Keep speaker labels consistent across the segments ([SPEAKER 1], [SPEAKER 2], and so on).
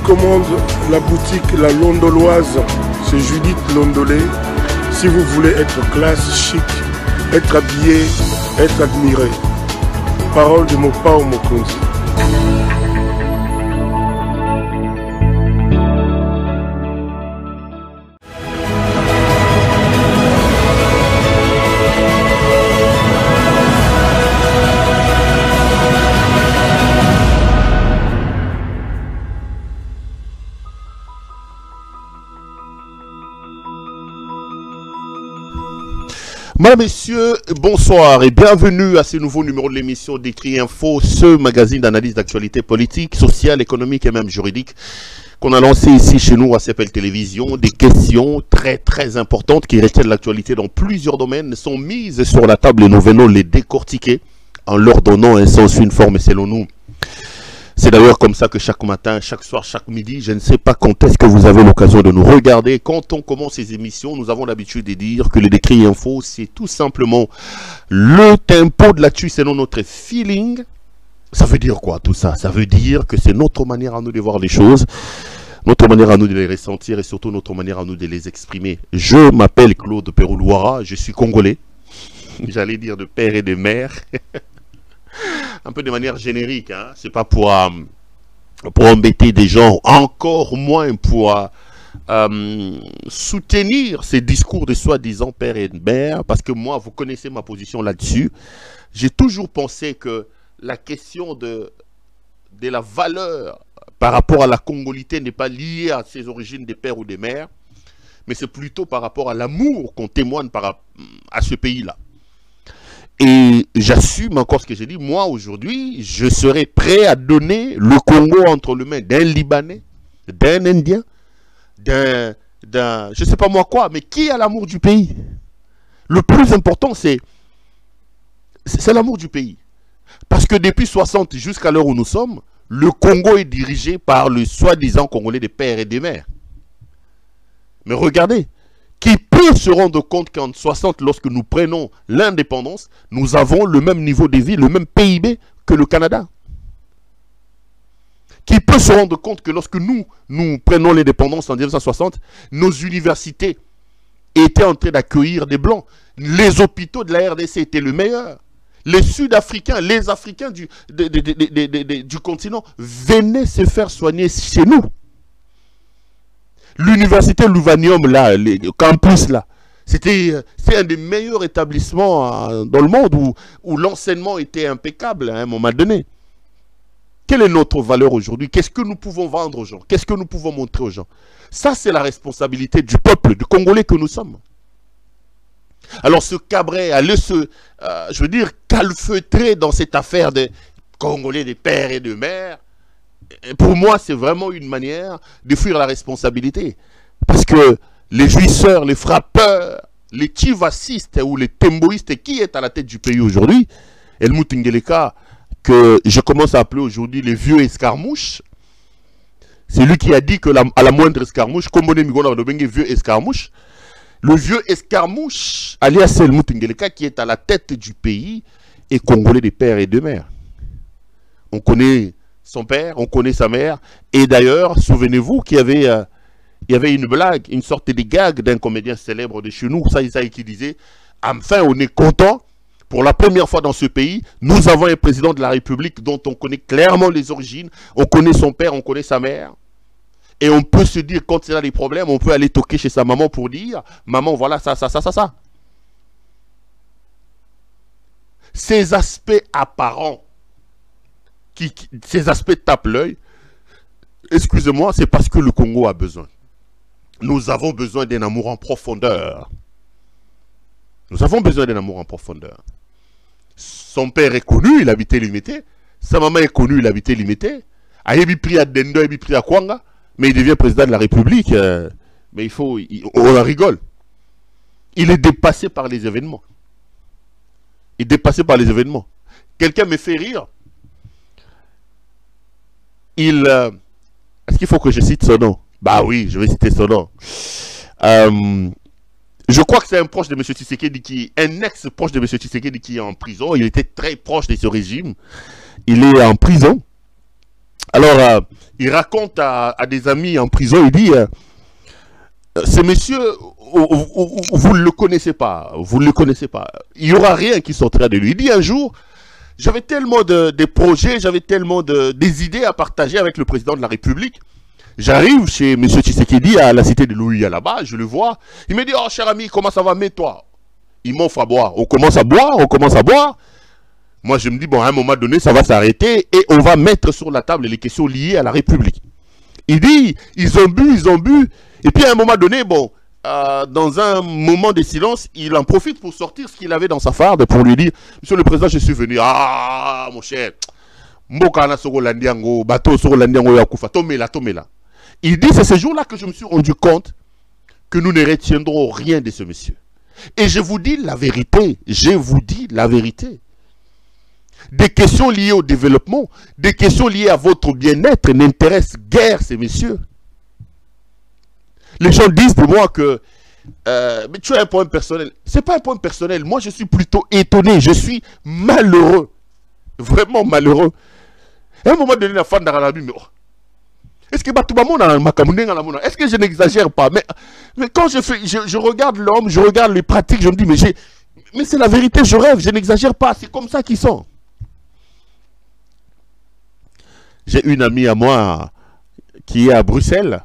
[SPEAKER 1] recommande la boutique La Londoloise, c'est Judith Londolé. Si vous voulez être classe, chic, être habillé, être admiré. Parole de Mopao Mokonzi.
[SPEAKER 2] Mesdames, Messieurs, bonsoir et bienvenue à ce nouveau numéro de l'émission d'Écrit Info, ce magazine d'analyse d'actualité politique, sociale, économique et même juridique qu'on a lancé ici chez nous à CPL Télévision. Des questions très importantes qui retiennent l'actualité dans plusieurs domaines sont mises sur la table et nous venons les décortiquer en leur donnant un sens, une forme selon nous. C'est d'ailleurs comme ça que chaque matin, chaque soir, chaque midi, je ne sais pas quand est-ce que vous avez l'occasion de nous regarder. Quand on commence ces émissions, nous avons l'habitude de dire que le Décrit Info, c'est tout simplement le tempo de l'actu selon notre feeling. Ça veut dire quoi tout ça? Ça veut dire que c'est notre manière à nous de voir les choses, notre manière à nous de les ressentir et surtout notre manière à nous de les exprimer. Je m'appelle Claude Peroulouara, je suis congolais. J'allais dire de père et de mère. Un peu de manière générique, hein. C'est pas pour embêter des gens, encore moins pour soutenir ces discours de soi-disant père et mère, parce que moi, vous connaissez ma position là-dessus. J'ai toujours pensé que la question de la valeur par rapport à la congolité n'est pas liée à ses origines des pères ou des mères, mais c'est plutôt par rapport à l'amour qu'on témoigne à ce pays-là. Et j'assume encore ce que j'ai dit. Moi, aujourd'hui, je serais prêt à donner le Congo entre les mains d'un Libanais, d'un Indien, je ne sais pas moi quoi, mais qui a l'amour du pays? Le plus important, c'est l'amour du pays. Parce que depuis 60 jusqu'à l'heure où nous sommes, le Congo est dirigé par le soi-disant Congolais des pères et des mères. Mais regardez, qui peut se rendre compte qu'en 60, lorsque nous prenons l'indépendance, nous avons le même niveau de vie, le même PIB que le Canada? Qui peut se rendre compte que lorsque nous prenons l'indépendance en 1960, nos universités étaient en train d'accueillir des Blancs? Les hôpitaux de la RDC étaient le meilleur. Les Sud-Africains, les Africains du continent venaient se faire soigner chez nous. L'université Louvanium, là, le campus, là, c'est un des meilleurs établissements dans le monde où l'enseignement était impeccable à un moment donné. Quelle est notre valeur aujourd'hui? Qu'est-ce que nous pouvons vendre aux gens? Qu'est-ce que nous pouvons montrer aux gens? Ça, c'est la responsabilité du peuple, du Congolais que nous sommes. Alors, ce cabret, aller je veux dire, calfeutrer dans cette affaire des Congolais, des pères et de mères, pour moi, c'est vraiment une manière de fuir la responsabilité. Parce que les jouisseurs, les frappeurs, les chivassistes ou les temboïstes, qui est à la tête du pays aujourd'hui, Helmut Ngeleka, que je commence à appeler aujourd'hui les vieux escarmouches, c'est lui qui a dit que à la moindre escarmouche, comme on est vieux escarmouche, le vieux escarmouche, alias Helmut Ngeleka, qui est à la tête du pays, est congolais des pères et de mères. On connaît son père, on connaît sa mère. Et d'ailleurs, souvenez-vous qu'il y avait une blague, une sorte de gag d'un comédien célèbre de chez nous, qui disait « Enfin, on est content, pour la première fois dans ce pays, nous avons un président de la République dont on connaît clairement les origines, on connaît son père, on connaît sa mère. Et on peut se dire, quand il a des problèmes, on peut aller toquer chez sa maman pour dire « Maman, voilà ça. » Ces aspects apparents, ces aspects tapent l'œil, excusez-moi, c'est parce que le Congo a besoin. Nous avons besoin d'un amour en profondeur. Nous avons besoin d'un amour en profondeur. Son père est connu, il habitait limité. Sa maman est connue, il habitait limité. Ayebi pris à Dendo, Ayebi pris à Kwanga, mais il devient président de la République. Mais on en rigole. Il est dépassé par les événements. Il est dépassé par les événements. Quelqu'un me fait rire. Est-ce qu'il faut que je cite son nom? Bah oui, je vais citer son nom. Je crois que c'est un proche de M. Tshisekedi, un ex-proche de M. Tshisekedi qui est en prison. Il était très proche de ce régime. Il est en prison. Alors, il raconte à des amis en prison, il dit, ce monsieur, vous ne le connaissez pas, vous ne le connaissez pas. Il n'y aura rien qui sortira de lui. Il dit un jour, j'avais tellement de projets, j'avais tellement des idées à partager avec le président de la République. J'arrive chez M. Tshisekedi à la cité de Louia là-bas, je le vois. Il me dit, oh cher ami, comment ça va, mets-toi. Il m'offre à boire. On commence à boire, on commence à boire. Moi, je me dis, bon, à un moment donné, ça va s'arrêter et on va mettre sur la table les questions liées à la République. Il dit, ils ont bu. Et puis, à un moment donné, bon, dans un moment de silence, il en profite pour sortir ce qu'il avait dans sa farde pour lui dire, Monsieur le Président, je suis venu. Ah, mon cher. Il dit, c'est ce jour-là que je me suis rendu compte que nous ne retiendrons rien de ce monsieur. Et je vous dis la vérité, Des questions liées au développement, des questions liées à votre bien-être n'intéressent guère ces messieurs. Les gens disent de moi que mais tu as un point personnel. Ce n'est pas un point personnel. Moi, je suis plutôt étonné. Je suis malheureux. Vraiment malheureux. À un moment donné, la femme d'Arabi, mais est-ce que est-ce que je n'exagère pas? Mais quand je regarde l'homme, je regarde les pratiques, je me dis, mais c'est la vérité, je rêve, je n'exagère pas. C'est comme ça qu'ils sont. J'ai une amie à moi qui est à Bruxelles,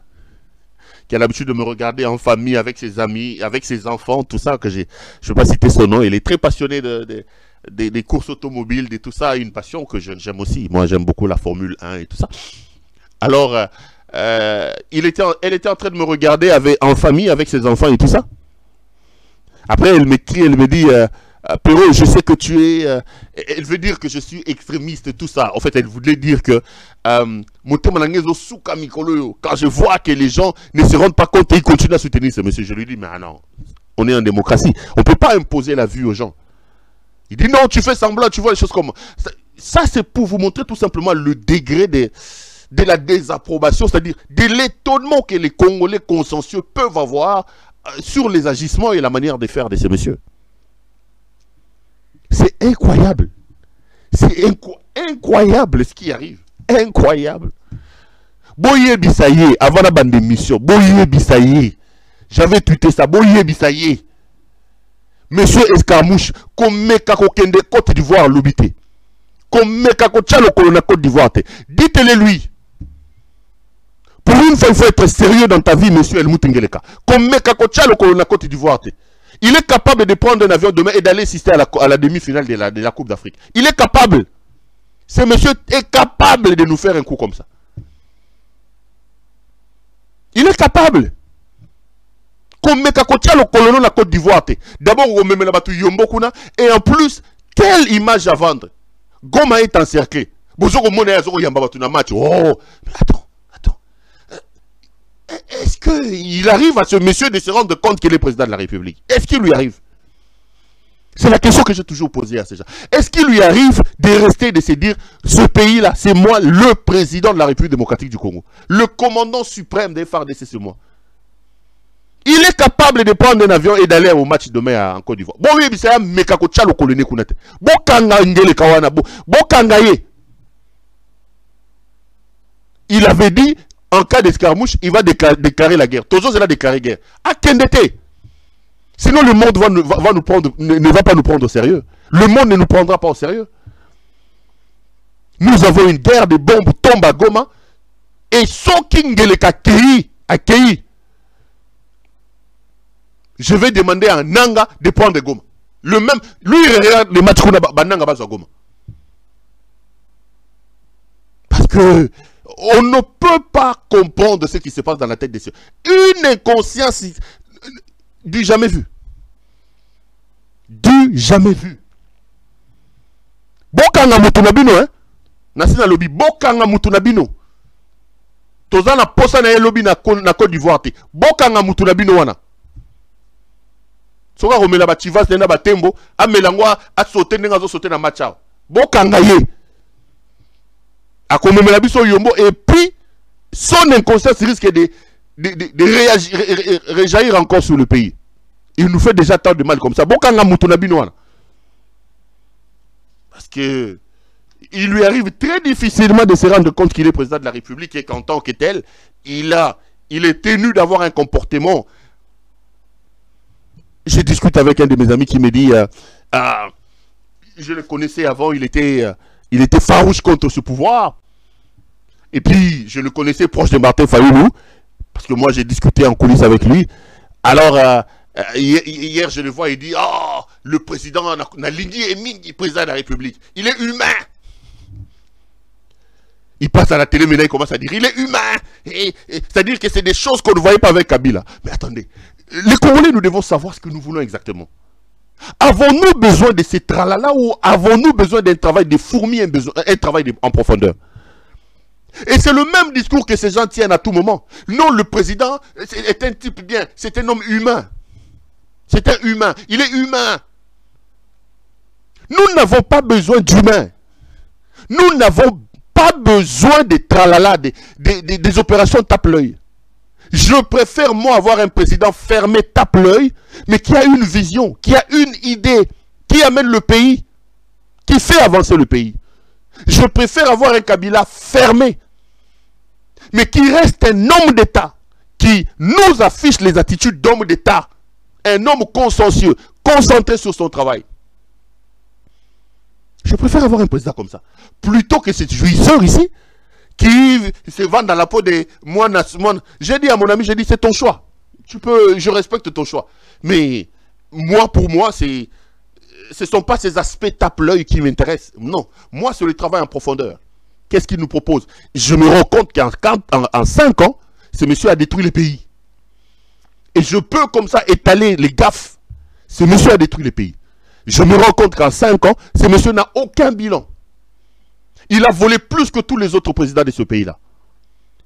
[SPEAKER 2] qui a l'habitude de me regarder en famille avec ses amis, avec ses enfants, tout ça, que je ne vais pas citer son nom. Elle est très passionnée des courses automobiles, de tout ça, une passion que j'aime aussi. Moi, j'aime beaucoup la Formule 1 et tout ça. Alors, elle était en train de me regarder en famille avec ses enfants et tout ça. Après, elle m'écrit, elle me dit... Pero, je sais que tu es... elle veut dire que je suis extrémiste, tout ça. En fait, elle voulait dire que... quand je vois que les gens ne se rendent pas compte et ils continuent à soutenir ce monsieur, je lui dis, mais non, on est en démocratie. On ne peut pas imposer la vue aux gens. Il dit, non, tu fais semblant, tu vois les choses comme... Ça, c'est pour vous montrer tout simplement le degré de la désapprobation, c'est-à-dire de l'étonnement que les Congolais consciencieux peuvent avoir sur les agissements et la manière de faire de ces messieurs. C'est incroyable. C'est incroyable ce qui arrive. Incroyable. Boye Bissaye, avant la bande d'émission, Boye Bissaye. J'avais tweeté ça, Boye Bissaye. Monsieur Escarmouche, comme Mekako Kende Côte d'Ivoire l'obité. Comme Mekako Tchalo Colonna Côte d'Ivoire. Dites-le lui. Pour une fois, il faut être sérieux dans ta vie, monsieur Helmut Ngeleka. Comme Mekako Tchalo Colonna Côte d'Ivoire. Il est capable de prendre un avion demain et d'aller assister à la demi-finale de la Coupe d'Afrique. Il est capable. Ce monsieur est capable de nous faire un coup comme ça. Il est capable. Comme Mekakotia le colonel de la Côte d'Ivoire. D'abord, on met la bateau Yombokuna. Et en plus, quelle image à vendre. Goma est encerclé. Oh, mais attends. Est-ce qu'il arrive à ce monsieur de se rendre compte qu'il est président de la République? Est-ce qu'il lui arrive? C'est la question que j'ai toujours posée à ces gens. Est-ce qu'il lui arrive de rester, de se dire, ce pays-là, c'est moi le président de la République démocratique du Congo. Le commandant suprême des FARDC, c'est moi. Il est capable de prendre un avion et d'aller au match demain en Côte d'Ivoire. Bon, oui, c'est un mekakocha le colonel Kounate. Bon, kanga ngele kawana, bon, kangaye. Il avait dit, en cas d'escarmouche, il va déclarer la guerre. Toujours, il a déclaré guerre. À Kendete. Sinon, le monde ne va pas nous prendre au sérieux. Le monde ne nous prendra pas au sérieux. Nous avons une guerre de bombes tombe à Goma. Et Sokingeleka accueilli. Je vais demander à Nanga de prendre Goma. Lui, il regarde le match qu'on a Nanga à Goma. Parce que on ne peut pas comprendre ce qui se passe dans la tête des cieux. Une inconscience du jamais vu. Du jamais vu. Bokanga mutunabino, hein? Nasina lobby. Bokanga mutunabino. Tozana posa na lobby na Côte d'Ivoire. Bokanga mutunabino wana. Soka romela ba chivas na ba tembo. Amelangwa a sauter nenga zo sauter na matcha. Bokanga ye. Et puis, son inconscience risque de réjaillir encore sur le pays. Il nous fait déjà tant de mal comme ça. Parce que il lui arrive très difficilement de se rendre compte qu'il est président de la République et qu'en tant que tel, il est tenu d'avoir un comportement. Je discute avec un de mes amis qui me dit, je le connaissais avant, il était farouche contre ce pouvoir. Et puis, je le connaissais proche de Martin Fayulu, parce que moi, j'ai discuté en coulisses avec lui. Alors, hier, je le vois, il dit, oh, le président Nalingui est Mingi, président de la République. Il est humain. Il passe à la télé, maintenant, il commence à dire, il est humain. C'est-à-dire que c'est des choses qu'on ne voyait pas avec Kabila. Mais attendez, les Congolais, nous devons savoir ce que nous voulons exactement. Avons-nous besoin de ces tralala ou avons-nous besoin d'un travail de fourmi, un travail en profondeur? Et c'est le même discours que ces gens tiennent à tout moment. Non, le président est un type bien, c'est un homme humain. C'est un humain, il est humain. Nous n'avons pas besoin d'humains. Nous n'avons pas besoin des tralala, des opérations tape-l'œil. Je préfère, moi, avoir un président fermé, tape-l'œil, mais qui a une vision, qui a une idée, qui amène le pays, qui fait avancer le pays. Je préfère avoir un Kabila fermé, mais qui reste un homme d'État, qui nous affiche les attitudes d'homme d'État, un homme consciencieux, concentré sur son travail. Je préfère avoir un président comme ça, plutôt que ce jouisseur ici, qui se vend dans la peau de moi. J'ai dit à mon ami, j'ai dit, c'est ton choix. Je respecte ton choix. Mais moi, pour moi, ce ne sont pas ces aspects tape-l'œil qui m'intéressent. Non, moi, c'est le travail en profondeur. Qu'est-ce qu'il nous propose? Je me rends compte qu'en 5 ans, ce monsieur a détruit le pays. Et je peux comme ça étaler les gaffes. Ce monsieur a détruit le pays. Je me rends compte qu'en 5 ans, ce monsieur n'a aucun bilan. Il a volé plus que tous les autres présidents de ce pays-là.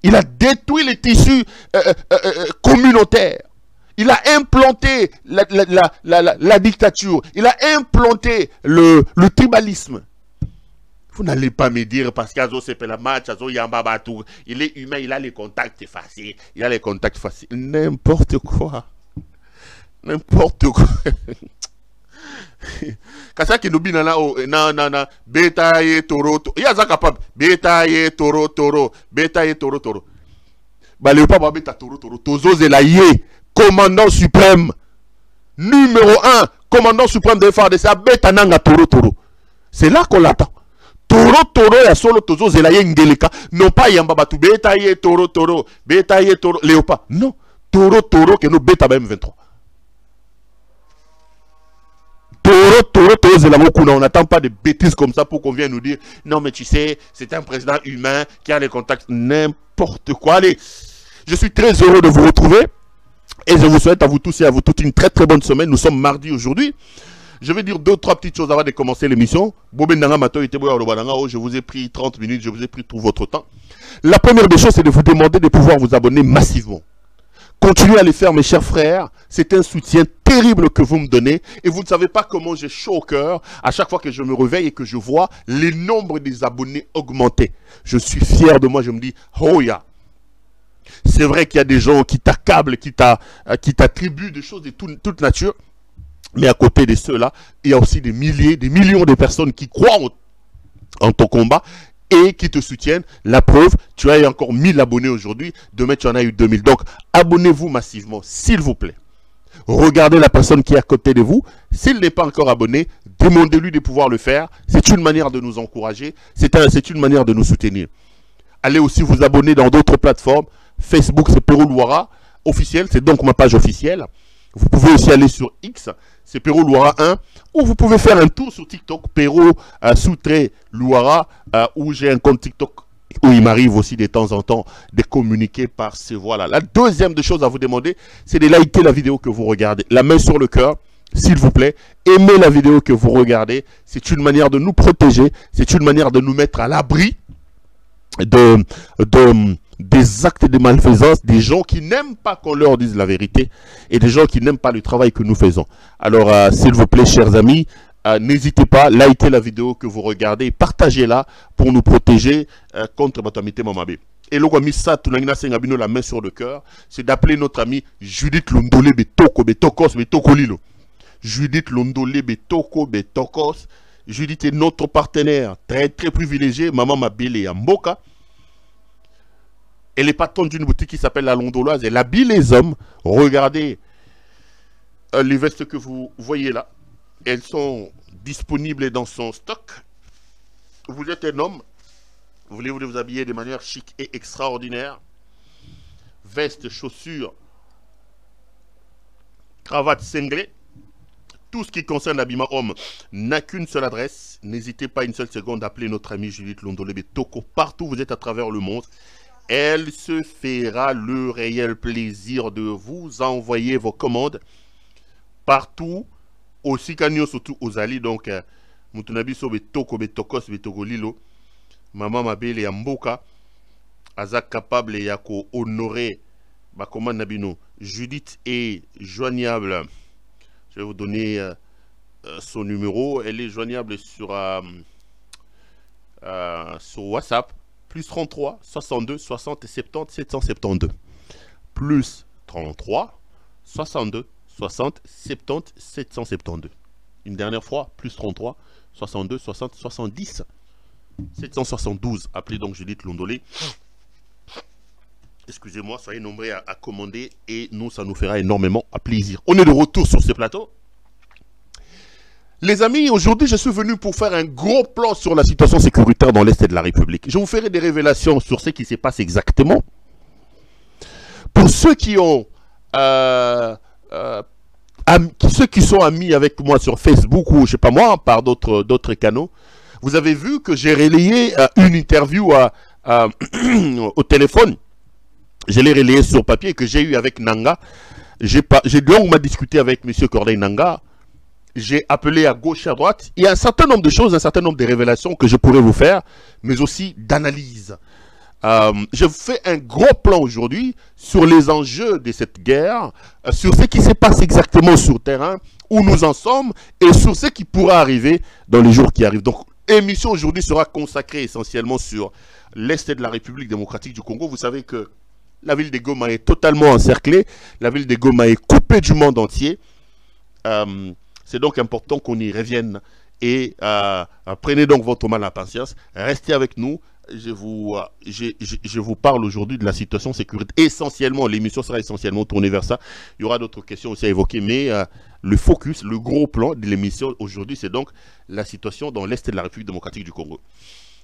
[SPEAKER 2] Il a détruit les tissus communautaires. Il a implanté la dictature. Il a implanté le tribalisme. Vous n'allez pas me dire parce qu'Azo c'est la match, Azo Yamba tout. Il est humain, il a les contacts faciles. Il a les contacts faciles. N'importe quoi. N'importe quoi. Kasaki no binana o na beta ye toro ya za capable beta ye toro beta ye toro ba le pas beta toro tozo zelaye commandant suprême numéro 1 commandant suprême de FARDC beta nanga toro c'est là qu'on l'attend toro ya solo tozo zelaye ngeleka non pas yamba batu beta ye toro léopard non toro que no beta ba M23 on n'attend pas de bêtises comme ça pour qu'on vienne nous dire non mais tu sais, c'est un président humain qui a les contacts, n'importe quoi. Allez, je suis très heureux de vous retrouver et je vous souhaite à vous tous et à vous toutes une très très bonne semaine. Nous sommes mardi aujourd'hui. Je vais dire 2-3 petites choses avant de commencer l'émission. Je vous ai pris 30 minutes, je vous ai pris tout votre temps. La première des choses, c'est de vous demander de pouvoir vous abonner massivement. Continuez à les faire, mes chers frères. C'est un soutien terrible que vous me donnez. Et vous ne savez pas comment j'ai chaud au cœur à chaque fois que je me réveille et que je vois les nombres des abonnés augmenter. Je suis fier de moi. Je me dis, oh ya. C'est vrai qu'il y a des gens qui t'accablent, qui t'attribuent des choses de toute nature. Mais à côté de ceux-là, il y a aussi des milliers, des millions de personnes qui croient en ton combat et qui te soutiennent. La preuve, tu as eu encore 1000 abonnés aujourd'hui. Demain, tu en as eu 2000. Donc, abonnez-vous massivement, s'il vous plaît. Regardez la personne qui est à côté de vous. S'il n'est pas encore abonné, demandez-lui de pouvoir le faire. C'est une manière de nous encourager. C'est une manière de nous soutenir. Allez aussi vous abonner dans d'autres plateformes. Facebook, c'est Pero Luara officiel. C'est donc ma page officielle. Vous pouvez aussi aller sur X. C'est Pero Luara 1. Ou vous pouvez faire un tour sur TikTok. Pero Luara. Où j'ai un compte TikTok. Où il m'arrive aussi de temps en temps de communiquer par ces voies-là. La deuxième des choses à vous demander, c'est de liker la vidéo que vous regardez. La main sur le cœur, s'il vous plaît. Aimez la vidéo que vous regardez. C'est une manière de nous protéger. C'est une manière de nous mettre à l'abri des actes de malfaisance, des gens qui n'aiment pas qu'on leur dise la vérité et des gens qui n'aiment pas le travail que nous faisons. Alors, s'il vous plaît, chers amis, n'hésitez pas, likez la vidéo que vous regardez, partagez-la pour nous protéger contre Batamité Mamabe. Et le Missa Tunangina Sengabino, la main sur le cœur, c'est d'appeler notre ami Judith Londolé Betoko Betokos Betoko Lilo. Judith Londolé Betoko Betokos Judith est notre partenaire très privilégié, Maman Mabile et Mboka. Elle est patronne d'une boutique qui s'appelle La Londoloise. Elle habille les hommes. Regardez les vestes que vous voyez là. Elles sont disponibles dans son stock. Vous êtes un homme. Vous voulez vous habiller de manière chic et extraordinaire. Veste, chaussures, cravate cinglée. Tout ce qui concerne l'habillement homme n'a qu'une seule adresse. N'hésitez pas une seule seconde à appeler notre amie Judith Londolé Toko. Partout où vous êtes à travers le monde. Elle se fera le réel plaisir de vous envoyer vos commandes partout, aussi canyon surtout aux alliés. Donc, Moutunabi so betoko betokos betogolilo, Maman Mabele et Mboka, Azak capable et yako honorer ma commande Nabino. Judith est joignable. Je vais vous donner son numéro. Elle est joignable sur WhatsApp. Plus 33 62 60 70 772. Plus 33 62 60 70 772. Une dernière fois, plus 33 62 60 70 772. Appelez donc Judith Londolé. Excusez-moi, soyez nombreux à commander et nous, ça nous fera énormément plaisir. On est de retour sur ce plateau. Les amis, aujourd'hui, je suis venu pour faire un gros plan sur la situation sécuritaire dans l'Est de la République. Je vous ferai des révélations sur ce qui se passe exactement. Pour ceux qui ont... ceux qui sont amis avec moi sur Facebook ou, je sais pas moi, par d'autres canaux, vous avez vu que j'ai relayé une interview au téléphone. Je l'ai relayé sur papier que j'ai eu avec Nanga. J'ai longuement discuté avec M. Corday Nanga. J'ai appelé à gauche et à droite. Il y a un certain nombre de choses, un certain nombre de révélations que je pourrais vous faire, mais aussi d'analyse. Je fais un gros plan aujourd'hui sur les enjeux de cette guerre, sur ce qui se passe exactement sur le terrain, où nous en sommes, et sur ce qui pourra arriver dans les jours qui arrivent. Donc, l'émission aujourd'hui sera consacrée essentiellement sur l'Est de la République démocratique du Congo. Vous savez que la ville de Goma est totalement encerclée, la ville de Goma est coupée du monde entier. C'est donc important qu'on y revienne et prenez donc votre mal à patience, restez avec nous. Je vous parle aujourd'hui de la situation sécuritaire. Essentiellement, l'émission sera essentiellement tournée vers ça. Il y aura d'autres questions aussi à évoquer, mais le focus, le gros plan de l'émission aujourd'hui, c'est donc la situation dans l'Est de la République démocratique du Congo.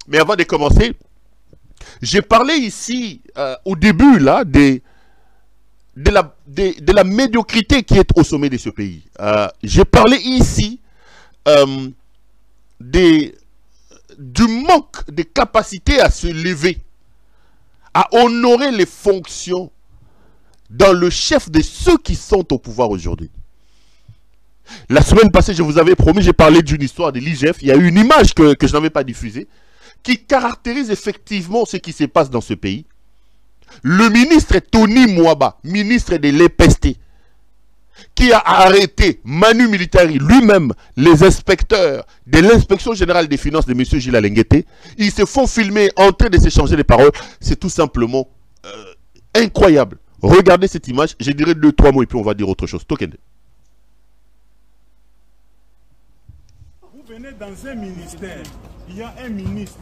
[SPEAKER 2] Mais avant de commencer, j'ai parlé ici, au début, là, de la médiocrité qui est au sommet de ce pays. J'ai parlé ici du manque de capacité à se lever, à honorer les fonctions dans le chef de ceux qui sont au pouvoir aujourd'hui. La semaine passée, je vous avais promis, j'ai parlé d'une histoire de l'IGF. Il y a eu une image que je n'avais pas diffusée, qui caractérise effectivement ce qui se passe dans ce pays. Le ministre Tony Mwaba, ministre de l'EPST, qui a arrêté Manu Militari lui-même, les inspecteurs de l'inspection générale des finances de M. Gilles Alenguete, ils se font filmer en train de s'échanger les paroles. C'est tout simplement incroyable. Regardez cette image, je dirai 2-3 mots et puis on va dire autre chose. Tokende.
[SPEAKER 3] Vous venez dans un ministère, il y a un ministre,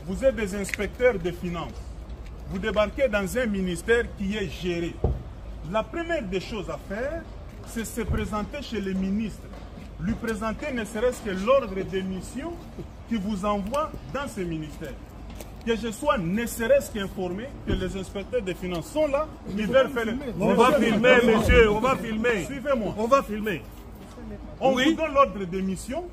[SPEAKER 3] vous êtes des inspecteurs de finances. Vous débarquez dans un ministère qui est géré. La première des choses à faire, c'est se présenter chez le ministre. Lui présenter ne serait-ce que l'ordre de mission qui vous envoie dans ce ministère. Que je sois ne serait-ce qu'informé que les inspecteurs des finances sont là, ils veulent faire le...
[SPEAKER 4] On va filmer, monsieur, on va filmer.
[SPEAKER 3] Suivez-moi.
[SPEAKER 4] On va filmer.
[SPEAKER 3] On vous donne l'ordre de mission,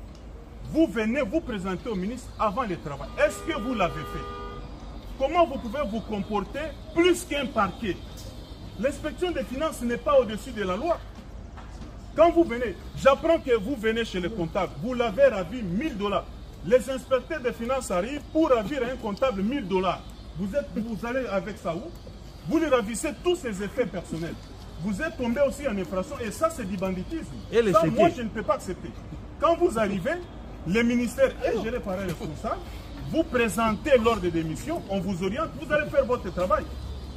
[SPEAKER 3] vous venez vous présenter au ministre avant le travail. Est-ce que vous l'avez fait? Comment vous pouvez vous comporter plus qu'un parquet? L'inspection des finances n'est pas au-dessus de la loi. Quand vous venez, j'apprends que vous venez chez le comptable, vous l'avez ravi 1000 $. Les inspecteurs des finances arrivent pour ravir un comptable 1000 $. Vous allez avec ça où? Vous lui ravissez tous ses effets personnels. Vous êtes tombé aussi en infraction et ça c'est du banditisme. Et ça, moi je ne peux pas accepter. Quand vous arrivez, le ministère est géré par un responsable, vous présentez l'ordre de démission, on vous oriente, vous allez faire votre travail.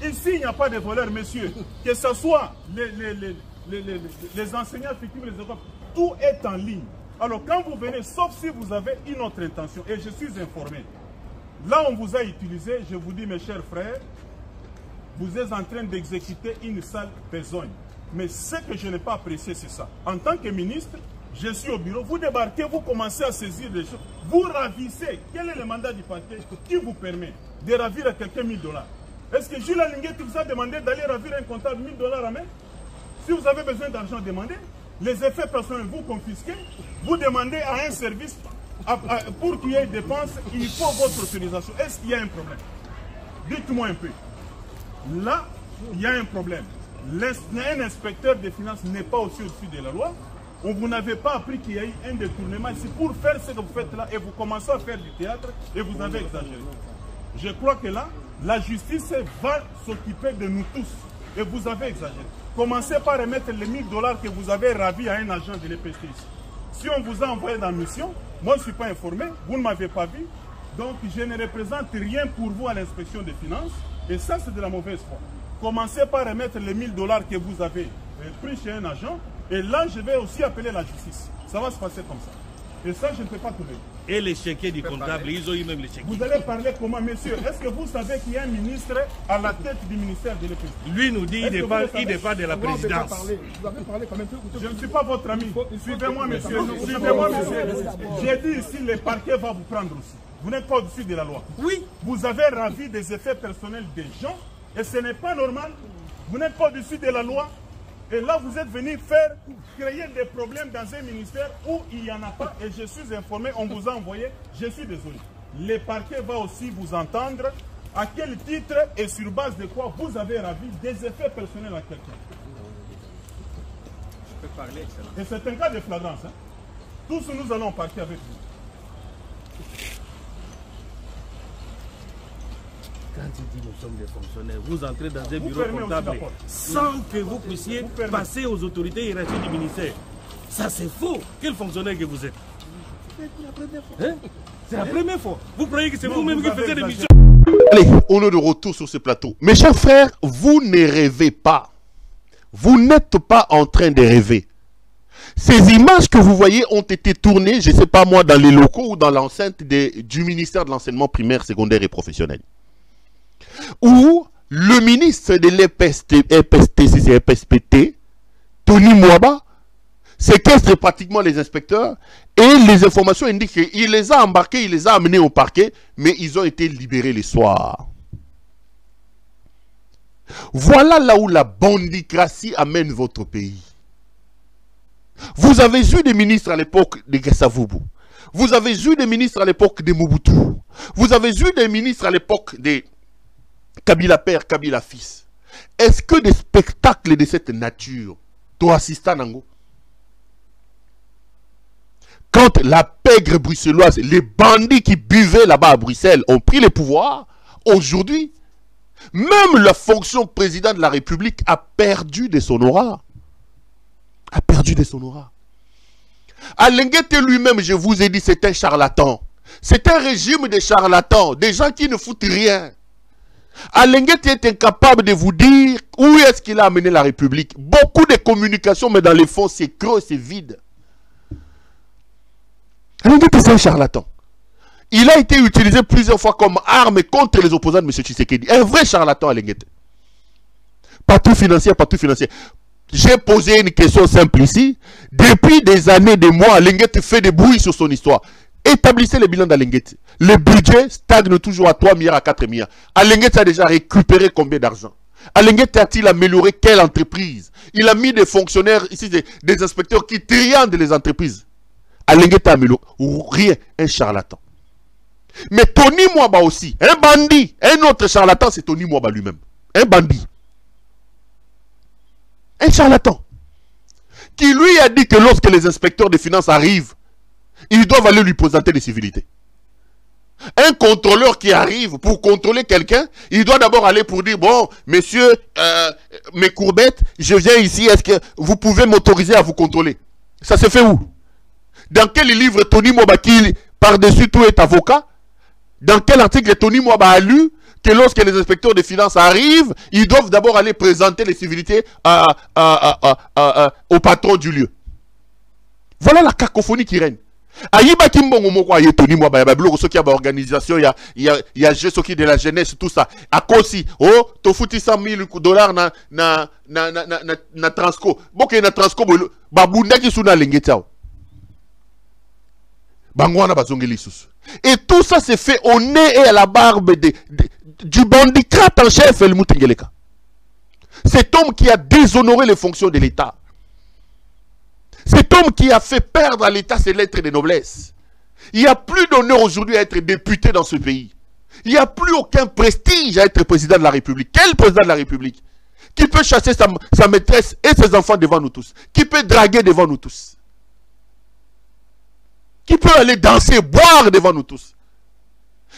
[SPEAKER 3] Ici, il n'y a pas de voleurs, messieurs. Que ce soit les enseignants fictifs, les écoles, tout est en ligne. Alors quand vous venez, sauf si vous avez une autre intention, et je suis informé, là on vous a utilisé, je vous dis mes chers frères, vous êtes en train d'exécuter une sale besogne. Mais ce que je n'ai pas apprécié, c'est ça. En tant que ministre, je suis au bureau, vous débarquez, vous commencez à saisir des choses, vous ravissez. Quel est le mandat du parquet qui vous permet de ravir à quelqu'un 1000 $? Est-ce que Jules Alinguet vous a demandé d'aller ravir un comptable 1000 $ à main? Si vous avez besoin d'argent, demandez. Les effets personnels, vous confisquez. Vous demandez à un service, pour qu'il y ait dépenses, il faut votre autorisation. Est-ce qu'il y a un problème? Dites-moi un peu. Là, il y a un problème. Un inspecteur des finances n'est pas aussi au-dessus de la loi. Vous n'avez pas appris qu'il y a eu un détournement ici pour faire ce que vous faites là et vous commencez à faire du théâtre et vous avez exagéré. Je crois que là, la justice va s'occuper de nous tous et vous avez exagéré. Commencez par remettre les 1000 $ que vous avez ravis à un agent de l'EPST ici. Si on vous a envoyé dans la mission, moi je ne suis pas informé, vous ne m'avez pas vu, donc je ne représente rien pour vous à l'inspection des finances et ça c'est de la mauvaise foi. Commencez par remettre les 1000 $ que vous avez pris chez un agent. Et là, je vais aussi appeler la justice. Ça va se passer comme ça. Et ça, je ne peux pas trouver.
[SPEAKER 4] Et les chéquiers du comptable, ils ont eu même les chéquiers.
[SPEAKER 3] Vous allez parler comment, monsieur? Est-ce que vous savez qu'il y a un ministre à la tête du ministère de l'EPST?
[SPEAKER 4] Lui nous dit qu'il dépend de la présidence.
[SPEAKER 3] Je ne suis pas votre ami. Suivez-moi, monsieur. Suivez-moi, monsieur. J'ai dit ici, le parquet va vous prendre aussi. Vous n'êtes pas au-dessus de la loi.
[SPEAKER 4] Oui.
[SPEAKER 3] Vous avez ravi des effets personnels des gens et ce n'est pas normal. Vous n'êtes pas au-dessus de la loi. Et là, vous êtes venu créer des problèmes dans un ministère où il n'y en a pas. Et je suis informé, on vous a envoyé, je suis désolé. Le parquet va aussi vous entendre à quel titre et sur base de quoi vous avez ravi des effets personnels à quelqu'un.
[SPEAKER 4] Je peux parler, excellent.
[SPEAKER 3] Et c'est un cas de flagrance. Hein. Tous nous allons parquer avec vous.
[SPEAKER 4] Quand il dit nous sommes des fonctionnaires, vous entrez dans un bureau comptable sans que vous puissiez passer aux autorités hiérarchiques du ministère. Ça c'est faux. Quel fonctionnaire que vous êtes? Hein? C'est la première fois. Vous croyez que c'est vous-même qui faites des missions?
[SPEAKER 2] Allez, on est de retour sur ce plateau. Mes chers frères, vous ne rêvez pas. Vous n'êtes pas en train de rêver. Ces images que vous voyez ont été tournées, je ne sais pas moi, dans les locaux ou dans l'enceinte du ministère de l'enseignement primaire, secondaire et professionnel. Où le ministre de l'EPSPT, Tony Mwaba, séquestre pratiquement les inspecteurs et les informations indiquent qu'il les a embarqués, il les a amenés au parquet, mais ils ont été libérés le soir. Voilà là où la bandicratie amène votre pays. Vous avez eu des ministres à l'époque de Gassavubu. Vous avez eu des ministres à l'époque de Mobutu. Vous avez eu des ministres à l'époque de Kabila père, Kabila fils. Est-ce que des spectacles de cette nature doivent assister à Nango? Quand la pègre bruxelloise, les bandits qui buvaient là-bas à Bruxelles ont pris le pouvoir, aujourd'hui, même la fonction président de la République a perdu de son aura. A perdu de son aura. Alinguet lui-même, je vous ai dit, c'est un charlatan. C'est un régime de charlatans, des gens qui ne foutent rien. Alinguet est incapable de vous dire où est-ce qu'il a amené la République. Beaucoup de communications, mais dans les fonds, c'est creux, c'est vide. Alinguet est un charlatan. Il a été utilisé plusieurs fois comme arme contre les opposants de M. Tshisekedi. Un vrai charlatan, Alinguet. Partout financier, partout financier. J'ai posé une question simple ici. Depuis des années, des mois, Alinguet fait des bruits sur son histoire. Établissez le bilan d'Alinguet. Le budget stagne toujours à 3 milliards à 4 milliards. Alinguet a déjà récupéré combien d'argent? Alinguet a-t-il amélioré quelle entreprise? Il a mis des fonctionnaires ici, des inspecteurs qui triandent les entreprises. Alinguet a amélioré. Rien, un charlatan. Mais Tony Mwaba aussi, un bandit. Un autre charlatan, c'est Tony Mwaba lui-même. Un bandit. Un charlatan. Qui lui a dit que lorsque les inspecteurs des finances arrivent, ils doivent aller lui présenter des civilités. Un contrôleur qui arrive pour contrôler quelqu'un, il doit d'abord aller pour dire, bon, monsieur, mes courbettes, je viens ici, est-ce que vous pouvez m'autoriser à vous contrôler? Ça se fait où? Dans quel livre Tony Mwaba, qui par-dessus tout est avocat, dans quel article Tony Mwaba a lu que lorsque les inspecteurs des finances arrivent, ils doivent d'abord aller présenter les civilités au patron du lieu? Voilà la cacophonie qui règne. Aïba Kimbongo Moko Ayetoni Mwa Bayabablo, ce qui a organisation, il y a ce qui de la jeunesse, tout ça. À Kosi, oh, tu foutis 100 000 $ na Transco. Boké na Transco, babunda qui sous na lengetiao. Bangwana bazongeli sous. Et tout ça s'est fait au nez et à la barbe du bandicrate en chef, El Moutengeleka. Cet homme qui a déshonoré les fonctions de l'État. Cet homme qui a fait perdre à l'État ses lettres de noblesse. Il n'y a plus d'honneur aujourd'hui à être député dans ce pays. Il n'y a plus aucun prestige à être président de la République. Quel président de la République? Qui peut chasser sa maîtresse et ses enfants devant nous tous? Qui peut draguer devant nous tous? Qui peut aller danser, boire devant nous tous?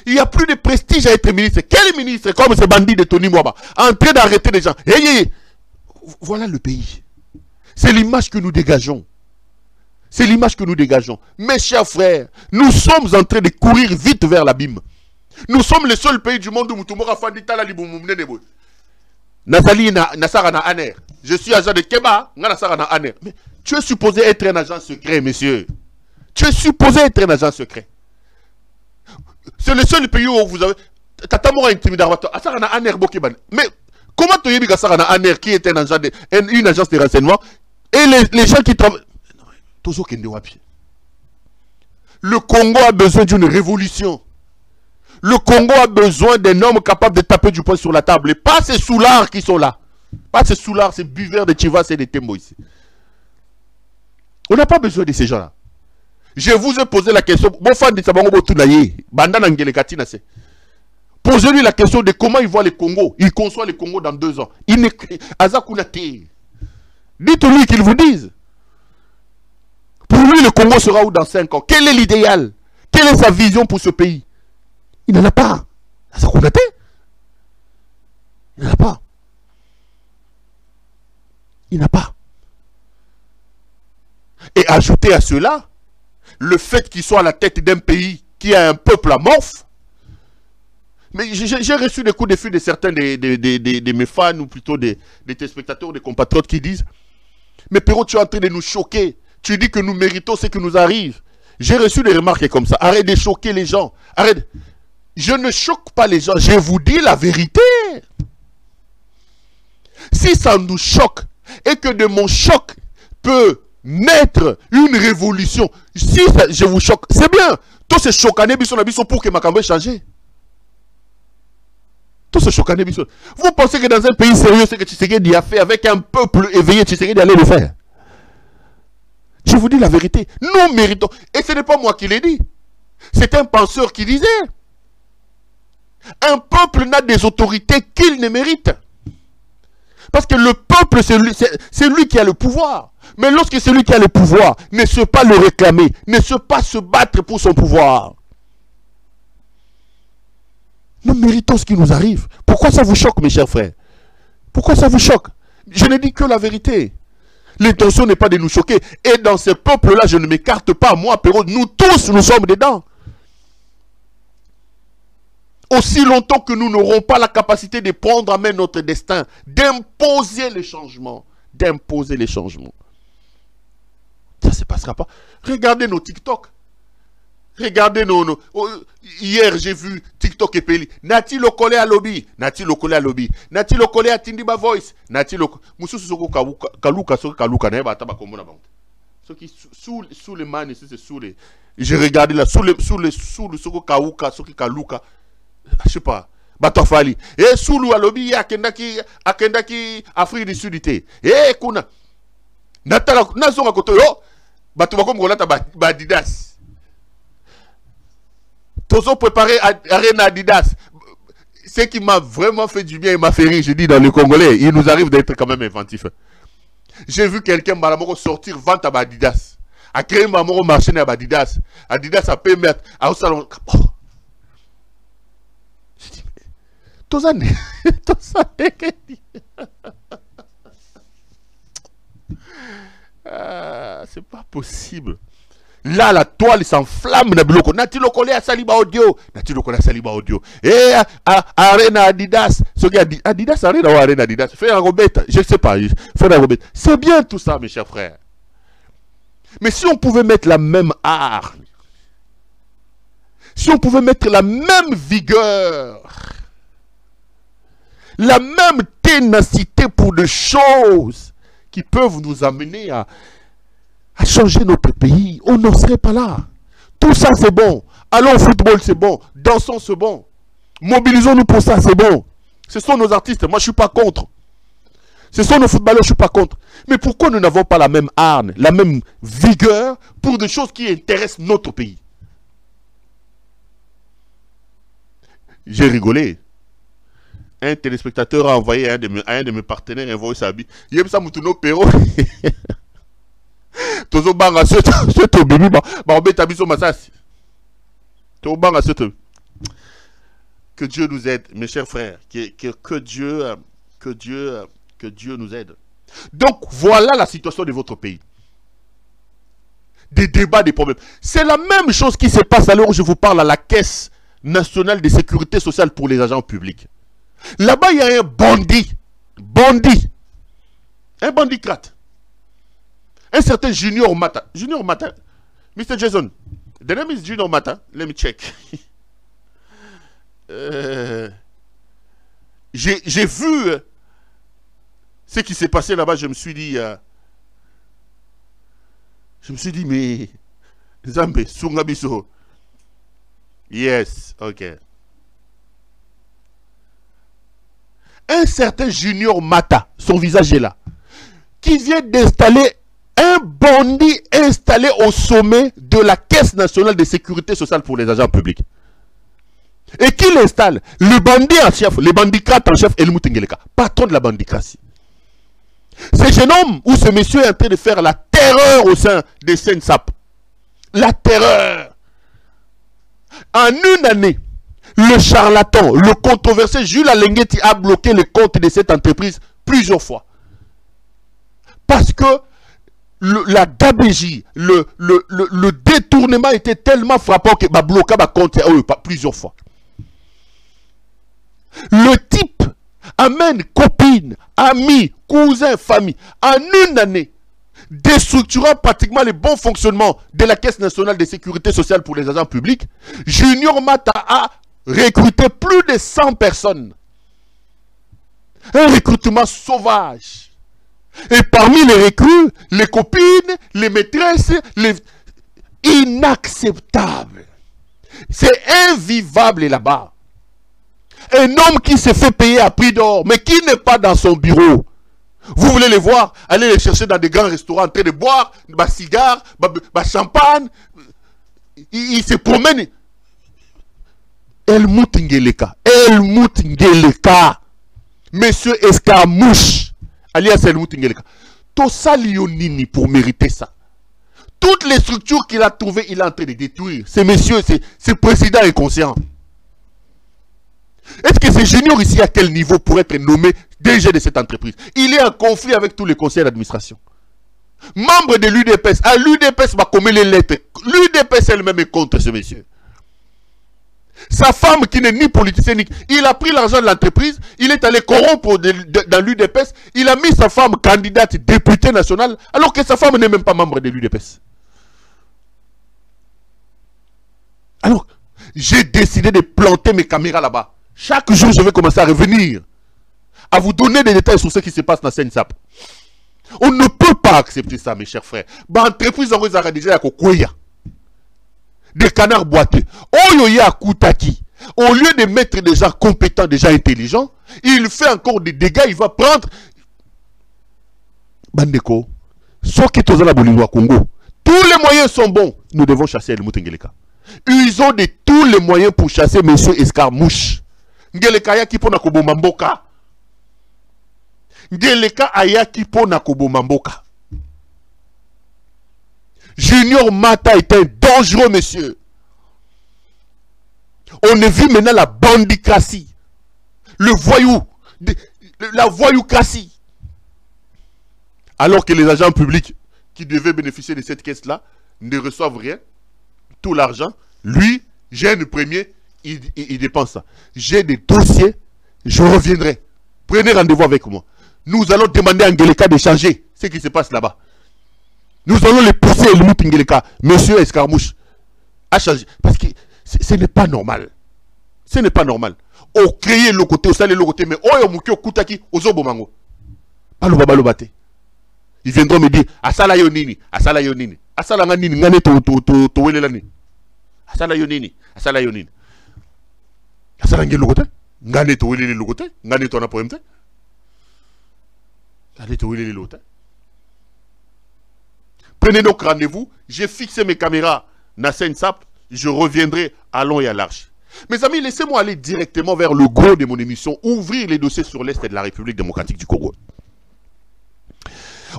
[SPEAKER 2] Il n'y a plus de prestige à être ministre. Quel ministre, comme ce bandit de Tony Mwaba, en train d'arrêter les gens? Hey, voilà le pays. C'est l'image que nous dégageons. C'est l'image que nous dégageons. Mes chers frères, nous sommes en train de courir vite vers l'abîme. Nous sommes le seul pays du monde où Moutoumora Fandita la Liboumouné Nebo. Nazali Nasarana Aner. Je suis agent de Keba, Nasarana Aner. Mais tu es supposé être un agent secret, monsieur. Tu es supposé être un agent secret. C'est le seul pays où vous avez. Tatamora intimidateur. Asarana Aner Bokiban. Mais comment tu dis Asarana Aner qui est un agent une agence de renseignement et les gens qui travaillent. Le Congo a besoin d'une révolution. Le Congo a besoin d'un homme capable de taper du poing sur la table. Et pas ces soulards qui sont là. Pas ces soulards, ces buveurs de Chivas et de Tembo ici. On n'a pas besoin de ces gens-là. Je vous ai posé la question. Posez-lui la question de comment il voit le Congo. Il conçoit le Congo dans 2 ans. Dites-lui qu'il vous dise. Pour lui, le Congo sera où dans 5 ans? Quel est l'idéal? Quelle est sa vision pour ce pays? Il n'en a pas. Il n'en a pas. Il n'a pas. Et ajouter à cela, le fait qu'il soit à la tête d'un pays qui a un peuple amorphe. Mais j'ai reçu des coups de fil de certains de mes fans, ou plutôt des téléspectateurs, des compatriotes qui disent: mais Perrault, tu es en train de nous choquer. Tu dis que nous méritons ce qui nous arrive. J'ai reçu des remarques comme ça. Arrête de choquer les gens. Arrête. Je ne choque pas les gens. Je vous dis la vérité. Si ça nous choque et que de mon choc peut naître une révolution, si ça, je vous choque, c'est bien. Tout ce chocané pour que ma campagne change. Tout ce chocané. Vous pensez que dans un pays sérieux, ce que Tshisekedi a fait avec un peuple éveillé, Tshisekedi allait le faire? Je vous dis la vérité, nous méritons. Et ce n'est pas moi qui l'ai dit. C'est un penseur qui disait: un peuple n'a des autorités qu'il ne mérite. Parce que le peuple, c'est lui qui a le pouvoir. Mais lorsque celui qui a le pouvoir ne sait pas le réclamer, ne sait pas se battre pour son pouvoir, nous méritons ce qui nous arrive. Pourquoi ça vous choque, mes chers frères? Pourquoi ça vous choque? Je ne dis que la vérité. L'intention n'est pas de nous choquer. Et dans ce peuple-là, je ne m'écarte pas. Moi, Perrault, nous tous, nous sommes dedans. Aussi longtemps que nous n'aurons pas la capacité de prendre en main notre destin, d'imposer les changements. D'imposer les changements. Ça ne se passera pas. Regardez nos TikTok. Regardez nos... Hier, j'ai vu TikTok et Peli. Nati le collé à lobby. Nati le collé à lobby. Nati le collé à Tindiba Voice. Nati le... Moussou Soko Kaluka, Soko Kaluka. Naïba Taba Komona Bang. Ce qui sous les mains, c'est sous les... J'ai regardé là, sous le Soko Kauka, Soko Kaluka. Je sais pas. Batofali. Et sous le lobby, Akendaki, Afrique du Sud. Et Kuna. Natala, Nazonga Koto, yo. Batubakom Golata Badidas. Tous ont préparé Arena Adidas. Ce qui m'a vraiment fait du bien et m'a fait rire, je dis dans les Congolais, il nous arrive d'être quand même inventif. J'ai vu quelqu'un sortir vente à Adidas. A créé Mamoro marché à Adidas. Adidas a payé mettre à salon. Je dis, mais tous années. C'est pas possible. Là, la toile s'enflamme. Nati le collé à Saliba Audio. Nati le collé à Saliba Audio. Et Arena Adidas. Ce qui a dit Adidas, Arena ou Arena Adidas. Fais un robette. Je ne sais pas. Fais un robette. C'est bien tout ça, mes chers frères. Mais si on pouvait mettre la même hargne, si on pouvait mettre la même vigueur, la même ténacité pour des choses qui peuvent nous amener à changer notre pays, on n'en serait pas là. Tout ça c'est bon. Allons au football, c'est bon. Dansons, c'est bon. Mobilisons-nous pour ça, c'est bon. Ce sont nos artistes, moi je ne suis pas contre. Ce sont nos footballeurs, je ne suis pas contre. Mais pourquoi nous n'avons pas la même hargne, la même vigueur pour des choses qui intéressent notre pays? J'ai rigolé. Un téléspectateur a envoyé un de mes partenaires, a envoyé sa bille. Il y a ça, Moutuno Perro. Tozo banga ce bébé, on met ta bille sur ma sasse. Tozo banga ce. Que Dieu nous aide, mes chers frères. Que Dieu nous aide. Donc, voilà la situation de votre pays. Des débats, des problèmes. C'est la même chose qui se passe alors où je vous parle à la Caisse nationale de sécurité sociale pour les agents publics. Là-bas, il y a un bandit. Un bandicrate. Un certain Junior Mata. Junior Mata. Mr. Jason. The name is Junior Mata. Let me check. J'ai vu ce qui s'est passé là-bas. Je me suis dit, mais Zambé, Sungabiso. Yes, ok. Un certain Junior Mata, son visage est là, qui vient d'installer un bandit installé au sommet de la Caisse nationale de sécurité sociale pour les agents publics. Et qui l'installe? Le bandit en chef, le bandicrate en chef, Helmut Ngeleka, patron de la bandicratie. Ce jeune homme ou ce monsieur est en train de faire la terreur au sein des SENSAP. La terreur. En une année, le charlatan, le controversé Jules Alengueti a bloqué le compte de cette entreprise plusieurs fois. Parce que la DABJ, le détournement était tellement frappant que bloqué le compte plusieurs fois. Le type amène copines, amis, cousins, famille. En une année, déstructurant pratiquement le bon fonctionnement de la Caisse nationale de sécurité sociale pour les agents publics, Junior Mata a recruté plus de 100 personnes. Un recrutement sauvage. Et parmi les recrues, les copines, les maîtresses, inacceptable. C'est invivable là-bas. Un homme qui se fait payer à prix d'or, mais qui n'est pas dans son bureau. Vous voulez les voir, aller les chercher dans des grands restaurants en train de boire, des cigares, des champagne. Il se promène. Helmut Ngeleka. Monsieur Escarmouche, alias Helmut Ngeleka. Tout ça, Lionini, pour mériter ça. Toutes les structures qu'il a trouvées, il est en train de détruire. Ce monsieur, ce président est conscient. Est-ce que ce junior ici à quel niveau pour être nommé DG de cette entreprise? Il est en conflit avec tous les conseils d'administration. Membre de l'UDPS. À l'UDPS va commettre les lettres. L'UDPS elle-même est contre ce monsieur. Sa femme qui n'est ni politicien ni... Il a pris l'argent de l'entreprise. Il est allé corrompre dans l'UDPS. Il a mis sa femme candidate députée nationale alors que sa femme n'est même pas membre de l'UDPS. Alors, j'ai décidé de planter mes caméras là-bas. Chaque jour, je vais commencer à revenir, à vous donner des détails sur ce qui se passe dans SENSAP. On ne peut pas accepter ça, mes chers frères. L'entreprise en a déjà des canards boiteux. Au lieu de mettre des gens compétents, des gens intelligents, il fait encore des dégâts, il va prendre... Bandeko, ce qui est au Congo, tous les moyens sont bons. Nous devons chasser Helmut Ngeleka. Ils ont de tous les moyens pour chasser M. Escarmouche. Ngeleka ayaki pona koboma mboka. Ngeleka ayaki pona koboma mboka. Junior Mata est un dangereux monsieur. On a vu maintenant la bandicratie. Le voyou. La voyoucratie. Alors que les agents publics qui devaient bénéficier de cette caisse-là ne reçoivent rien. Tout l'argent. Lui, j'ai le premier. Il dépense ça. J'ai des dossiers, je reviendrai. Prenez rendez-vous avec moi. Nous allons demander à Ngeleka de changer ce qui se passe là-bas. Nous allons les pousser, le Moutingeleka, monsieur Escarmouche, à changer. Parce que ce n'est pas normal. Ce n'est pas normal. Au créer le côté, au saler le côté, mais oh, Moukio Koutaki, aux Obomango. Balobate. Ils viendront me dire, Asala Yonini, Asala Yonini, Asala Nini, Nane to Welelani. Asala Yonini, Asala Yonini. Asala Ngel le côté, Nane to Welele le côté, Nane to Napoemte. Nane to Welele le côté. Prenez donc rendez-vous, j'ai fixé mes caméras na Sap, je reviendrai à long et à large. Mes amis, laissez-moi aller directement vers le gros de mon émission, ouvrir les dossiers sur l'Est de la République démocratique du Congo.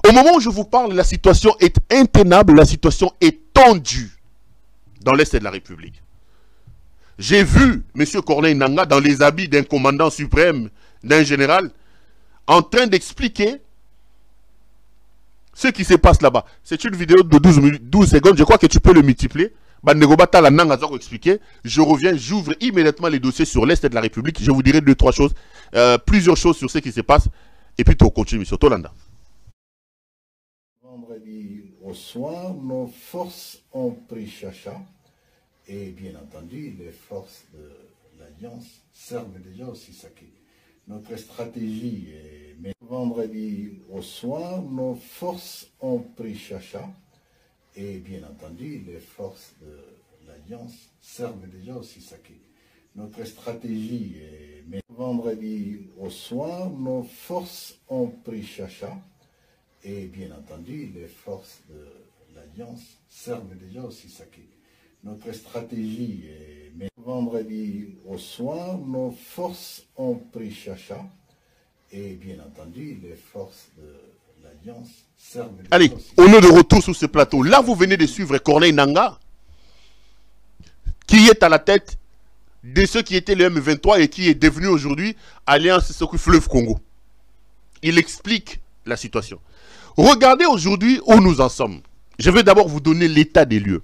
[SPEAKER 2] Au moment où je vous parle, la situation est intenable, la situation est tendue dans l'Est de la République. J'ai vu M. Corneille Nangaa dans les habits d'un commandant suprême, d'un général, en train d'expliquer ce qui se passe là-bas. C'est une vidéo de 12 secondes, je crois que tu peux le multiplier. Je reviens, j'ouvre immédiatement les dossiers sur l'Est de la République. Je vous dirai plusieurs choses sur ce qui se passe. Et puis on continue sur Tolanda.
[SPEAKER 5] Vendredi au soir, nos forces ont pris Chacha. Et bien entendu, les forces de l'Alliance servent déjà aussi Saké. Notre stratégie est... Vendredi au soir, nos forces ont pris Chacha. Et bien entendu, les forces de l'Alliance servent déjà aussi Saké. Notre stratégie est... Vendredi au soir, nos forces ont pris Chacha. Et bien entendu, les forces de l'Alliance servent déjà aussi Saké. Notre stratégie est... Vendredi au soir, nos forces ont pris Chacha. Et bien entendu, les forces de l'Alliance servent...
[SPEAKER 2] Allez, on est de retour sur ce plateau. Là, vous venez de suivre Corneille Nangaa, qui est à la tête de ceux qui étaient le M23 et qui est devenu aujourd'hui Alliance Sokou Fleuve Congo. Il explique la situation. Regardez aujourd'hui où nous en sommes. Je vais d'abord vous donner l'état des lieux.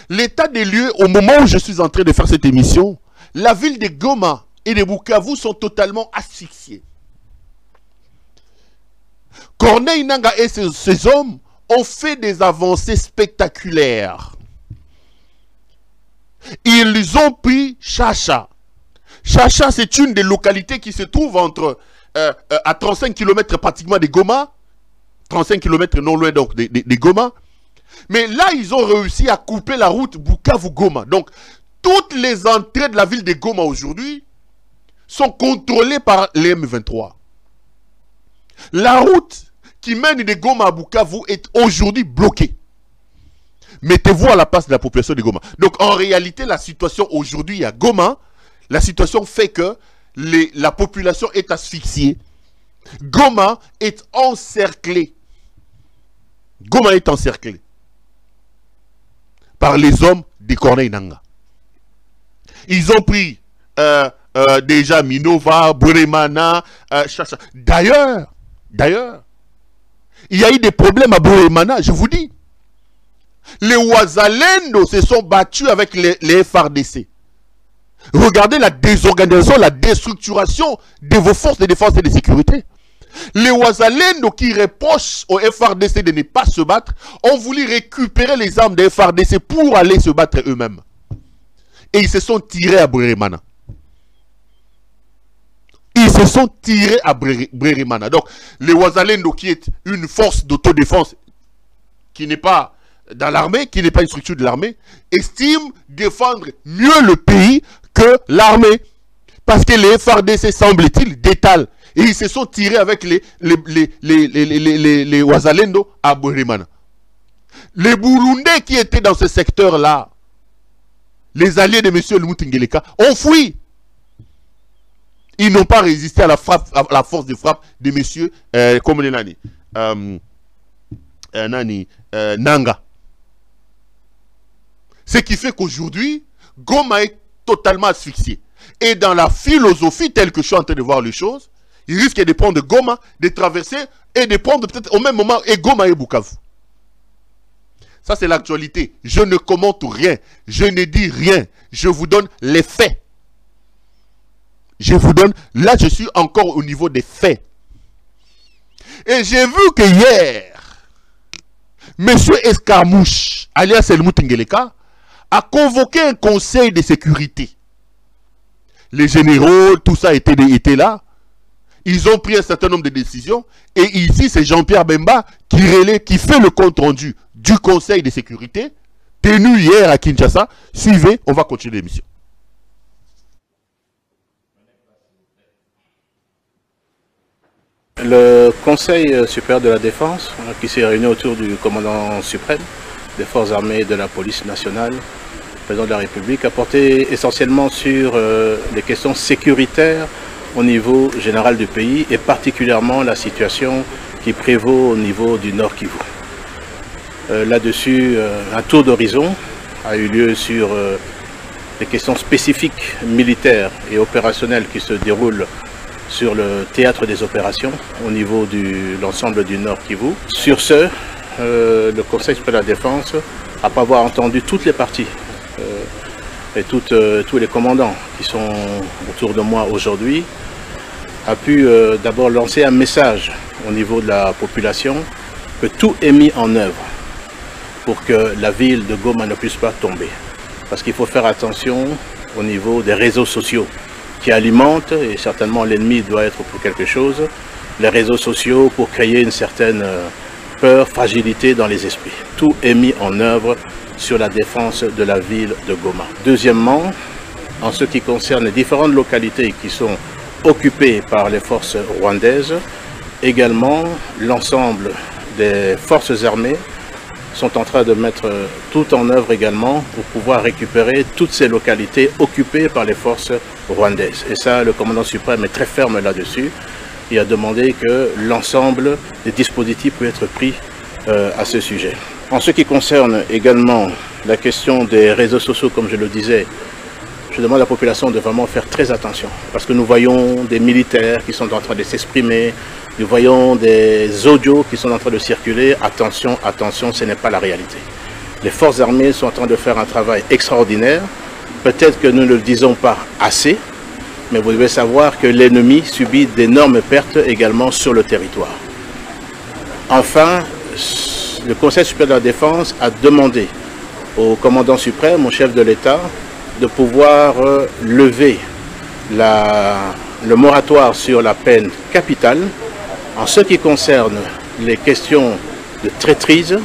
[SPEAKER 2] L'état des lieux, au moment où je suis en train de faire cette émission, la ville de Goma et de Bukavu sont totalement asphyxiées. Corneille Nangaa et ses hommes ont fait des avancées spectaculaires. Ils ont pris Chacha. Chacha, c'est une des localités qui se trouve entre à 35 km pratiquement de Goma, 35 km non loin donc de Goma. Mais là, ils ont réussi à couper la route Bukavu-Goma. Donc, toutes les entrées de la ville de Goma aujourd'hui sont contrôlées par les M23. La route qui mène de Goma à Bukavu est aujourd'hui bloquée. Mettez-vous à la place de la population de Goma. Donc, en réalité, la situation aujourd'hui à Goma, la situation fait que la population est asphyxiée. Goma est encerclée. Goma est encerclée par les hommes de Corneille Nangaa. Ils ont pris déjà Minova, Bweremana, Chacha. D'ailleurs, il y a eu des problèmes à Bweremana, je vous dis. Les Ouazalendo se sont battus avec les FARDC. Regardez la désorganisation, la déstructuration de vos forces de défense et de sécurité. Les Ouazalendo qui reprochent au FARDC de ne pas se battre ont voulu récupérer les armes des FARDC pour aller se battre eux-mêmes. Et ils se sont tirés à Bweremana. Ils se sont tirés à Bweremana. Donc, les Ouazalendo qui est une force d'autodéfense qui n'est pas dans l'armée, qui n'est pas une structure de l'armée, estiment défendre mieux le pays que l'armée. Parce que les FARDC, semble-t-il, détalent. Et ils se sont tirés avec les Ouazalendo à Bweremana. Les Burundais qui étaient dans ce secteur-là, les alliés de M. Moutingeleka, ont fui. Ils n'ont pas résisté à la force de frappe de M. Nangaa. Ce qui fait qu'aujourd'hui, Goma est totalement asphyxié. Et dans la philosophie telle que je suis en train de voir les choses, il risque de prendre Goma, de traverser et de prendre peut-être au même moment et Goma et Bukavu. Ça, c'est l'actualité. Je ne commente rien. Je ne dis rien. Je vous donne les faits. Je vous donne... Là, je suis encore au niveau des faits. Et j'ai vu que hier, Monsieur Escarmouche, alias Helmut Ngeleka, a convoqué un conseil de sécurité. Les généraux, tout ça était là. Ils ont pris un certain nombre de décisions. Et ici, c'est Jean-Pierre Bemba qui fait le compte-rendu du conseil de sécurité, tenu hier à Kinshasa. Suivez, on va continuer l'émission.
[SPEAKER 6] Le Conseil supérieur de la défense, qui s'est réuni autour du commandant suprême des forces armées et de la police nationale, président de la République, a porté essentiellement sur les questions sécuritaires au niveau général du pays et particulièrement la situation qui prévaut au niveau du Nord Kivu. Là-dessus, un tour d'horizon a eu lieu sur les questions spécifiques militaires et opérationnelles qui se déroulent sur le théâtre des opérations au niveau de l'ensemble du Nord Kivu. Sur ce, le Conseil supérieur de la défense, après avoir entendu toutes les parties et tous les commandants qui sont autour de moi aujourd'hui, a pu d'abord lancer un message au niveau de la population que tout est mis en œuvre pour que la ville de Goma ne puisse pas tomber. Parce qu'il faut faire attention au niveau des réseaux sociaux qui alimentent, et certainement l'ennemi doit être pour quelque chose, les réseaux sociaux pour créer une certaine peur, fragilité dans les esprits. Tout est mis en œuvre sur la défense de la ville de Goma. Deuxièmement, en ce qui concerne les différentes localités qui sont occupées par les forces rwandaises, également l'ensemble des forces armées sont en train de mettre tout en œuvre également pour pouvoir récupérer toutes ces localités occupées par les forces rwandaises. Et ça, le commandant suprême est très ferme là-dessus. Il a demandé que l'ensemble des dispositifs puissent être pris à ce sujet. En ce qui concerne également la question des réseaux sociaux, comme je le disais, je demande à la population de vraiment faire très attention. Parce que nous voyons des militaires qui sont en train de s'exprimer, nous voyons des audios qui sont en train de circuler. Attention, attention, ce n'est pas la réalité. Les forces armées sont en train de faire un travail extraordinaire. Peut-être que nous ne le disons pas assez, mais vous devez savoir que l'ennemi subit d'énormes pertes également sur le territoire. Enfin, le Conseil supérieur de la défense a demandé au commandant suprême, au chef de l'État, de pouvoir lever le moratoire sur la peine capitale en ce qui concerne les questions de traîtrise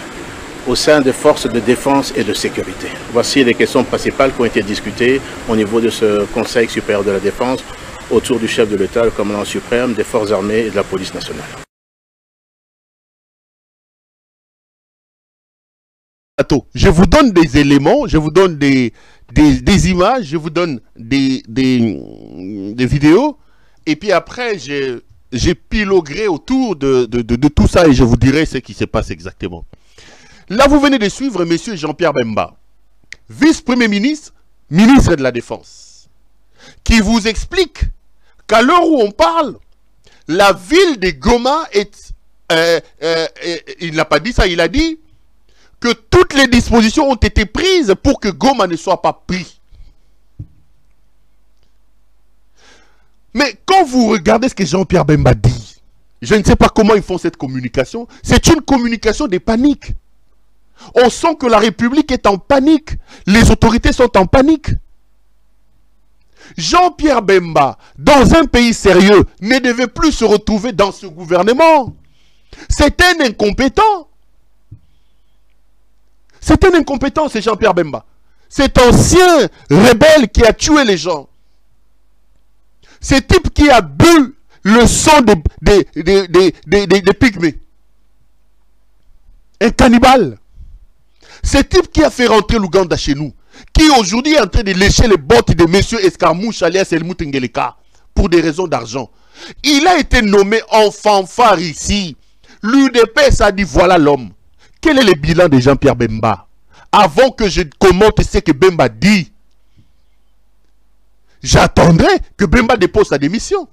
[SPEAKER 6] au sein des forces de défense et de sécurité. Voici les questions principales qui ont été discutées au niveau de ce Conseil supérieur de la défense autour du chef de l'État, le commandant suprême des forces armées et de la police nationale.
[SPEAKER 2] Je vous donne des éléments, je vous donne des images, je vous donne des vidéos, et puis après j'épiloguerai autour de tout ça et je vous dirai ce qui se passe exactement. Là, vous venez de suivre M. Jean-Pierre Bemba, vice-premier ministre, ministre de la Défense, qui vous explique qu'à l'heure où on parle, la ville de Goma est... il n'a pas dit ça, il a dit que toutes les dispositions ont été prises pour que Goma ne soit pas pris. Mais quand vous regardez ce que Jean-Pierre Bemba dit, je ne sais pas comment ils font cette communication, c'est une communication de panique. On sent que la République est en panique, les autorités sont en panique. Jean-Pierre Bemba, dans un pays sérieux, ne devait plus se retrouver dans ce gouvernement. C'est un incompétent. C'est un incompétent, c'est Jean-Pierre Bemba. Cet ancien rebelle qui a tué les gens. Ce type qui a bu le sang des pygmées. Un cannibale. Ce type qui a fait rentrer l'Ouganda chez nous. Qui aujourd'hui est en train de lécher les bottes de M. Escarmouche alias Helmut Ngeleka. Pour des raisons d'argent. Il a été nommé en fanfare ici. L'UDPS a dit voilà l'homme. Quel est le bilan de Jean-Pierre Bemba? Avant que je commente ce que Bemba dit, j'attendrai que Bemba dépose sa démission.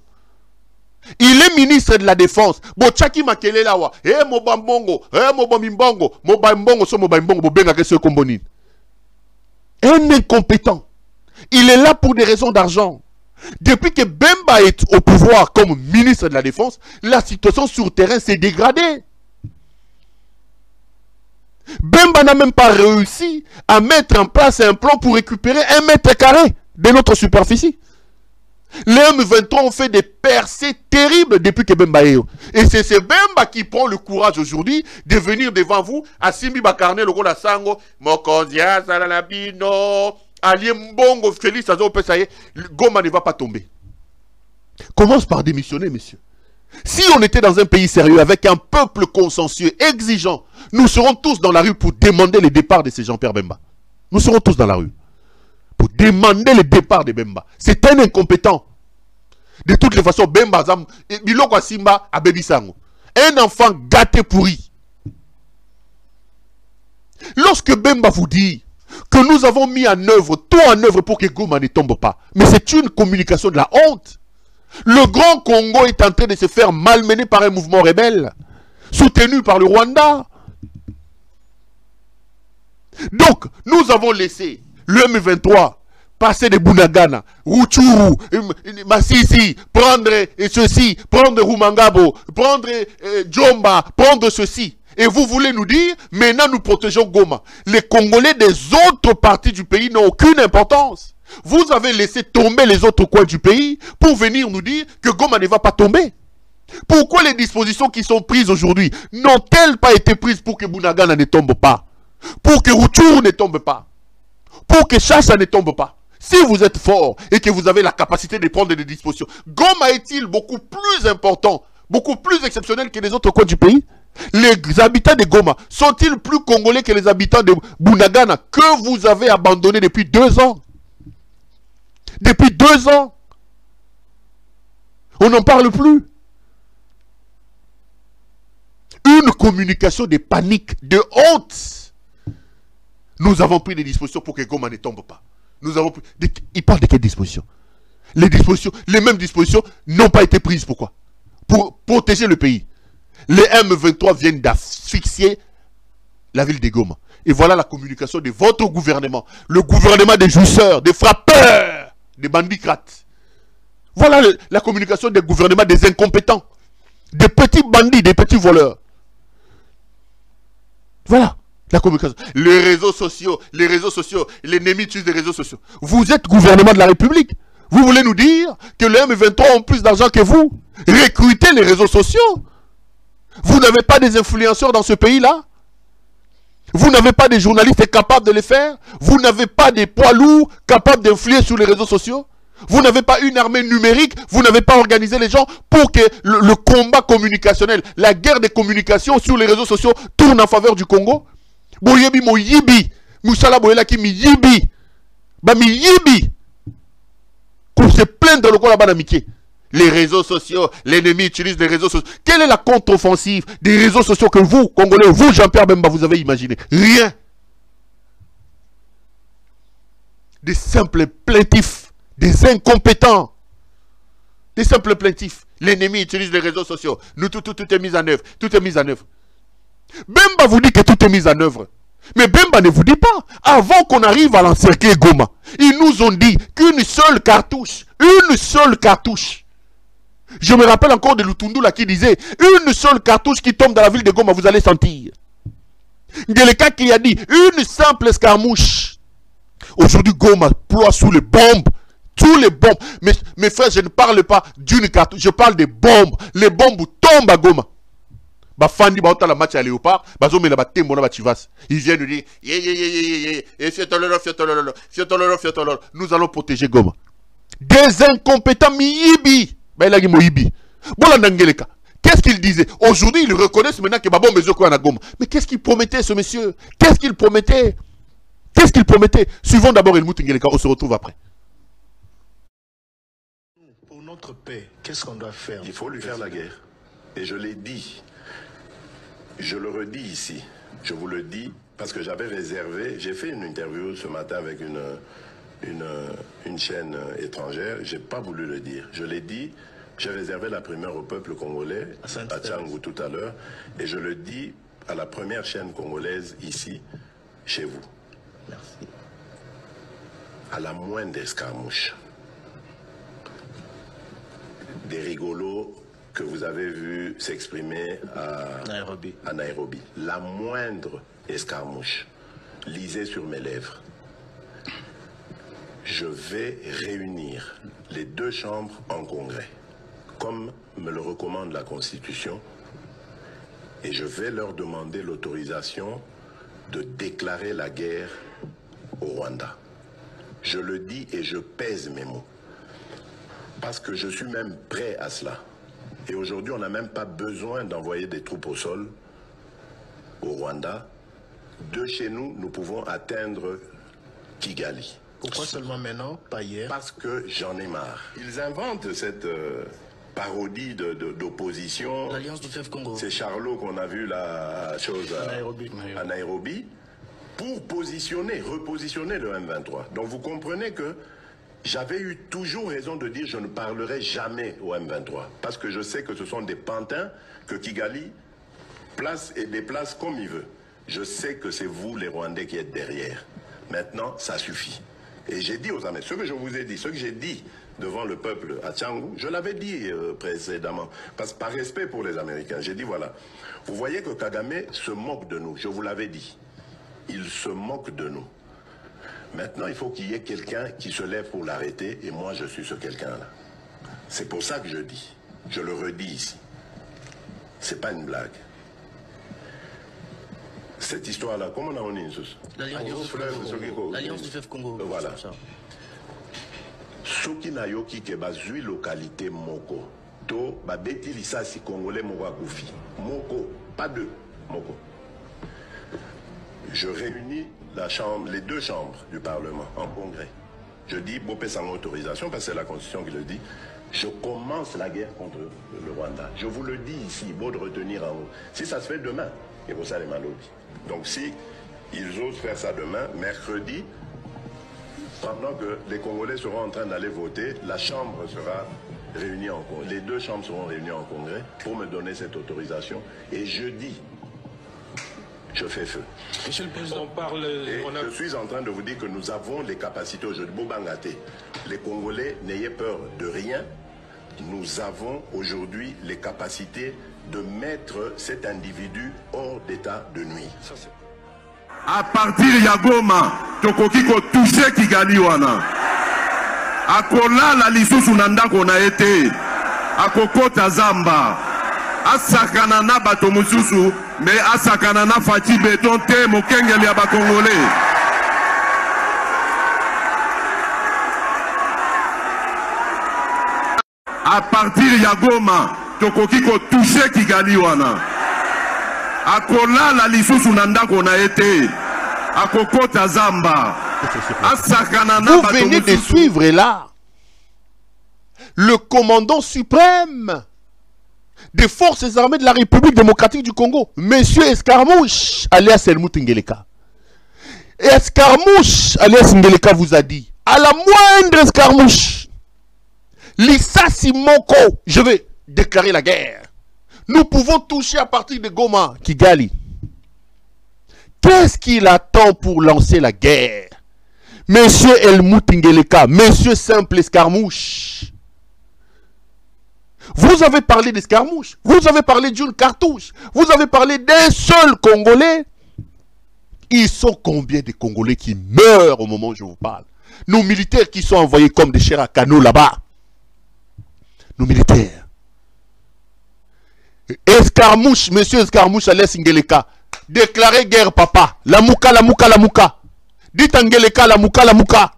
[SPEAKER 2] Il est ministre de la Défense. Bochaki makele lawa. Mobambongo. Mobaminbango. Mobambongo so mobambongo. Bobenga ke se kombonine. Un incompétent. Il est là pour des raisons d'argent. Depuis que Bemba est au pouvoir comme ministre de la Défense, la situation sur terrain s'est dégradée. Bemba n'a même pas réussi à mettre en place un plan pour récupérer 1 mètre carré de notre superficie. Les M23 ont fait des percées terribles depuis que Bemba est. Et c'est ce Bemba qui prend le courage aujourd'hui de venir devant vous à Simbi Bakarne, le Gola Sango, Mokonzia, Salalabino, Ali Mbongo, Félix Azo Pesaye. Goma ne va pas tomber. Commence par démissionner, messieurs. Si on était dans un pays sérieux, avec un peuple consensueux, exigeant, nous serons tous dans la rue pour demander le départ de ces Jean-Pierre Bemba. Nous serons tous dans la rue pour demander le départ de Bemba. C'est un incompétent. De toutes les façons, Bemba, Biloko Simba, a Bebisango. Un enfant gâté pourri. Lorsque Bemba vous dit que nous avons mis en œuvre, tout en œuvre pour que Goma ne tombe pas, mais c'est une communication de la honte. Le Grand Congo est en train de se faire malmener par un mouvement rebelle, soutenu par le Rwanda. Donc, nous avons laissé le M23 passer de Bunagana, Rutshuru, Masisi, prendre ceci, prendre Rumangabo, prendre Djomba, prendre ceci. Et vous voulez nous dire, maintenant nous protégeons Goma. Les Congolais des autres parties du pays n'ont aucune importance. Vous avez laissé tomber les autres coins du pays pour venir nous dire que Goma ne va pas tomber. Pourquoi les dispositions qui sont prises aujourd'hui n'ont-elles pas été prises pour que Bunagana ne tombe pas? Pour que Rutshuru ne tombe pas? Pour que Chacha ne tombe pas? Si vous êtes fort et que vous avez la capacité de prendre des dispositions, Goma est-il beaucoup plus important, beaucoup plus exceptionnel que les autres coins du pays? Les habitants de Goma sont-ils plus congolais que les habitants de Bunagana que vous avez abandonnés depuis 2 ans? Depuis 2 ans. On n'en parle plus. Une communication de panique, de honte. Nous avons pris des dispositions pour que Goma ne tombe pas. Nous avons pris... Il parle de quelles dispositions? Les mêmes dispositions n'ont pas été prises. Pourquoi? Pour protéger le pays. Les M23 viennent d'asphyxier la ville de Goma. Et voilà la communication de votre gouvernement. Le gouvernement des jouisseurs, des frappeurs, des bandits crates. Voilà la communication des gouvernements des incompétents. Des petits bandits, des petits voleurs. Voilà la communication. Les réseaux sociaux, l'ennemi utilise les réseaux sociaux. Vous êtes gouvernement de la République. Vous voulez nous dire que les M23 ont plus d'argent que vous? Recrutez les réseaux sociaux. Vous n'avez pas des influenceurs dans ce pays-là? Vous n'avez pas des journalistes capables de le faire? Vous n'avez pas des poids lourds capables d'influer sur les réseaux sociaux? Vous n'avez pas une armée numérique? Vous n'avez pas organisé les gens pour que le combat communicationnel, la guerre des communications sur les réseaux sociaux tourne en faveur du Congo? Boyebi mo yibi, Moussala boyela ki mi yibi, ba mi yibi, qu'on se plaint dans le coin là-bas d'amitié. Les réseaux sociaux, l'ennemi utilise les réseaux sociaux. Quelle est la contre-offensive des réseaux sociaux que vous, Congolais, vous, Jean-Pierre Bemba, vous avez imaginé? Rien. Des simples plaintifs, des incompétents, des simples plaintifs. L'ennemi utilise les réseaux sociaux. Nous, tout est mis en œuvre. Tout est mis en œuvre. Bemba vous dit que tout est mis en œuvre. Mais Bemba ne vous dit pas. Avant qu'on arrive à l'encercler Goma, ils nous ont dit qu'une seule cartouche, je me rappelle encore de Lutundu là qui disait, une seule cartouche qui tombe dans la ville de Goma, vous allez sentir. Ngeleka qui a dit, une simple escarmouche. Aujourd'hui, Goma ploie sous les bombes. Tous les bombes. Mais mes frères, je ne parle pas d'une cartouche, je parle des bombes. Les bombes tombent à Goma. Bafandi ba la match à Léopard, bazomela ba tembo na ba Chivas. Ils viennent nous dire nous allons protéger Goma. Des incompétents miyibi. Bailagi moyibi. Bola nangeleka. Qu'est-ce qu'il disait? Aujourd'hui, ils reconnaissent maintenant que Babon Mezo quoi na Goma. Mais qu'est-ce qu'il promettait ce monsieur? Qu'est-ce qu'il promettait? Qu'est-ce qu'il promettait? Suivons d'abord El Moutingeleka, on se retrouve après.
[SPEAKER 7] Pour notre paix, qu'est-ce qu'on doit faire? Il faut lui faire la guerre. Et je l'ai dit. Je le redis ici, je vous le dis, parce que j'avais réservé, j'ai fait une interview ce matin avec une chaîne étrangère, j'ai pas voulu le dire. Je l'ai dit, j'ai réservé la primeur au peuple congolais, à Tchangou tout à l'heure, et je le dis à la première chaîne congolaise ici, chez vous. Merci. À la moindre escarmouche, des rigolos que vous avez vu s'exprimer à Nairobi. La moindre escarmouche, lisez sur mes lèvres. Je vais réunir les deux chambres en congrès, comme me le recommande la Constitution, et je vais leur demander l'autorisation de déclarer la guerre au Rwanda. Je le dis et je pèse mes mots, parce que je suis même prêt à cela. Et aujourd'hui, on n'a même pas besoin d'envoyer des troupes au sol au Rwanda. De chez nous, nous pouvons atteindre Kigali.
[SPEAKER 8] Pourquoi seulement maintenant, pas hier?
[SPEAKER 7] Parce que j'en ai marre. Ils inventent cette parodie d'opposition.
[SPEAKER 8] L'Alliance du Fleuve Congo.
[SPEAKER 7] C'est Charlot qu'on a vu la chose à Nairobi pour repositionner le M23. Donc vous comprenez que j'avais eu toujours raison de dire je ne parlerai jamais au M23. Parce que je sais que ce sont des pantins que Kigali place et déplace comme il veut. Je sais que c'est vous les Rwandais qui êtes derrière. Maintenant, ça suffit. Et j'ai dit aux Américains, ce que je vous ai dit, ce que j'ai dit devant le peuple à Tchangou, je l'avais dit précédemment, parce que par respect pour les Américains, j'ai dit voilà, vous voyez que Kagame se moque de nous, je vous l'avais dit, il se moque de nous. Maintenant, il faut qu'il y ait quelqu'un qui se lève pour l'arrêter, et moi je suis ce quelqu'un-là. C'est pour ça que je dis, je le redis ici, c'est pas une blague. Cette histoire-là, comment on a une
[SPEAKER 8] l'Alliance du Fleuve Congo.
[SPEAKER 7] Voilà. Soki na yoki ke bazui localité moko. To babeti lisasi congolais moko akufi. Moko, pas deux, moko. Je réunis les deux chambres du Parlement en congrès. Je dis, Bopé sans autorisation, parce que c'est la Constitution qui le dit, je commence la guerre contre le Rwanda. Je vous le dis ici, beau de retenir en haut. Si ça se fait demain, et vous allez mal. Donc si ils osent faire ça demain, mercredi, pendant que les Congolais seront en train d'aller voter, la Chambre sera réunie en congrès. Les deux chambres seront réunies en congrès pour me donner cette autorisation. Et jeudi, je fais feu.
[SPEAKER 8] Monsieur le Président,
[SPEAKER 7] je suis en train de vous dire que nous avons les capacités aujourd'hui. Bobangate, les Congolais, n'ayez peur de rien. Nous avons aujourd'hui les capacités de mettre cet individu hors d'état de nuire.
[SPEAKER 9] À partir de Goma, tokoki ko toucher Kigali wana. Akola la lisusu nanda kona été. Akokota Zamba. Asakana na bato mususu, mais asakana na Fati Beton te mokengeli ya bakongolais. À partir de Goma, tokoki ko toucher Kigali wana. Akola la lisusu nanda kona été. Akokota Zamba.
[SPEAKER 2] Vous venez de suivre là le commandant suprême des forces armées de la République démocratique du Congo, Monsieur Escarmouche, alias Helmut Ngeleka. Escarmouche, alias Ngeleka, vous a dit, à la moindre escarmouche, Lissasi Moko, je vais déclarer la guerre. Nous pouvons toucher à partir de Goma, Kigali. Qu'est-ce qu'il attend pour lancer la guerre? Monsieur Helmut Ngeleka, Monsieur Simple Escarmouche. Vous avez parlé d'escarmouche, vous avez parlé d'une cartouche, vous avez parlé d'un seul Congolais. Ils sont combien de Congolais qui meurent au moment où je vous parle? Nos militaires qui sont envoyés comme des chairs à canot là-bas. Nos militaires. Escarmouche, Monsieur Escarmouche, alias Ngeleka, déclarez guerre, papa. La mouka, la mouka, la mouka. Dites Ngeleka, la mouka, la mouka.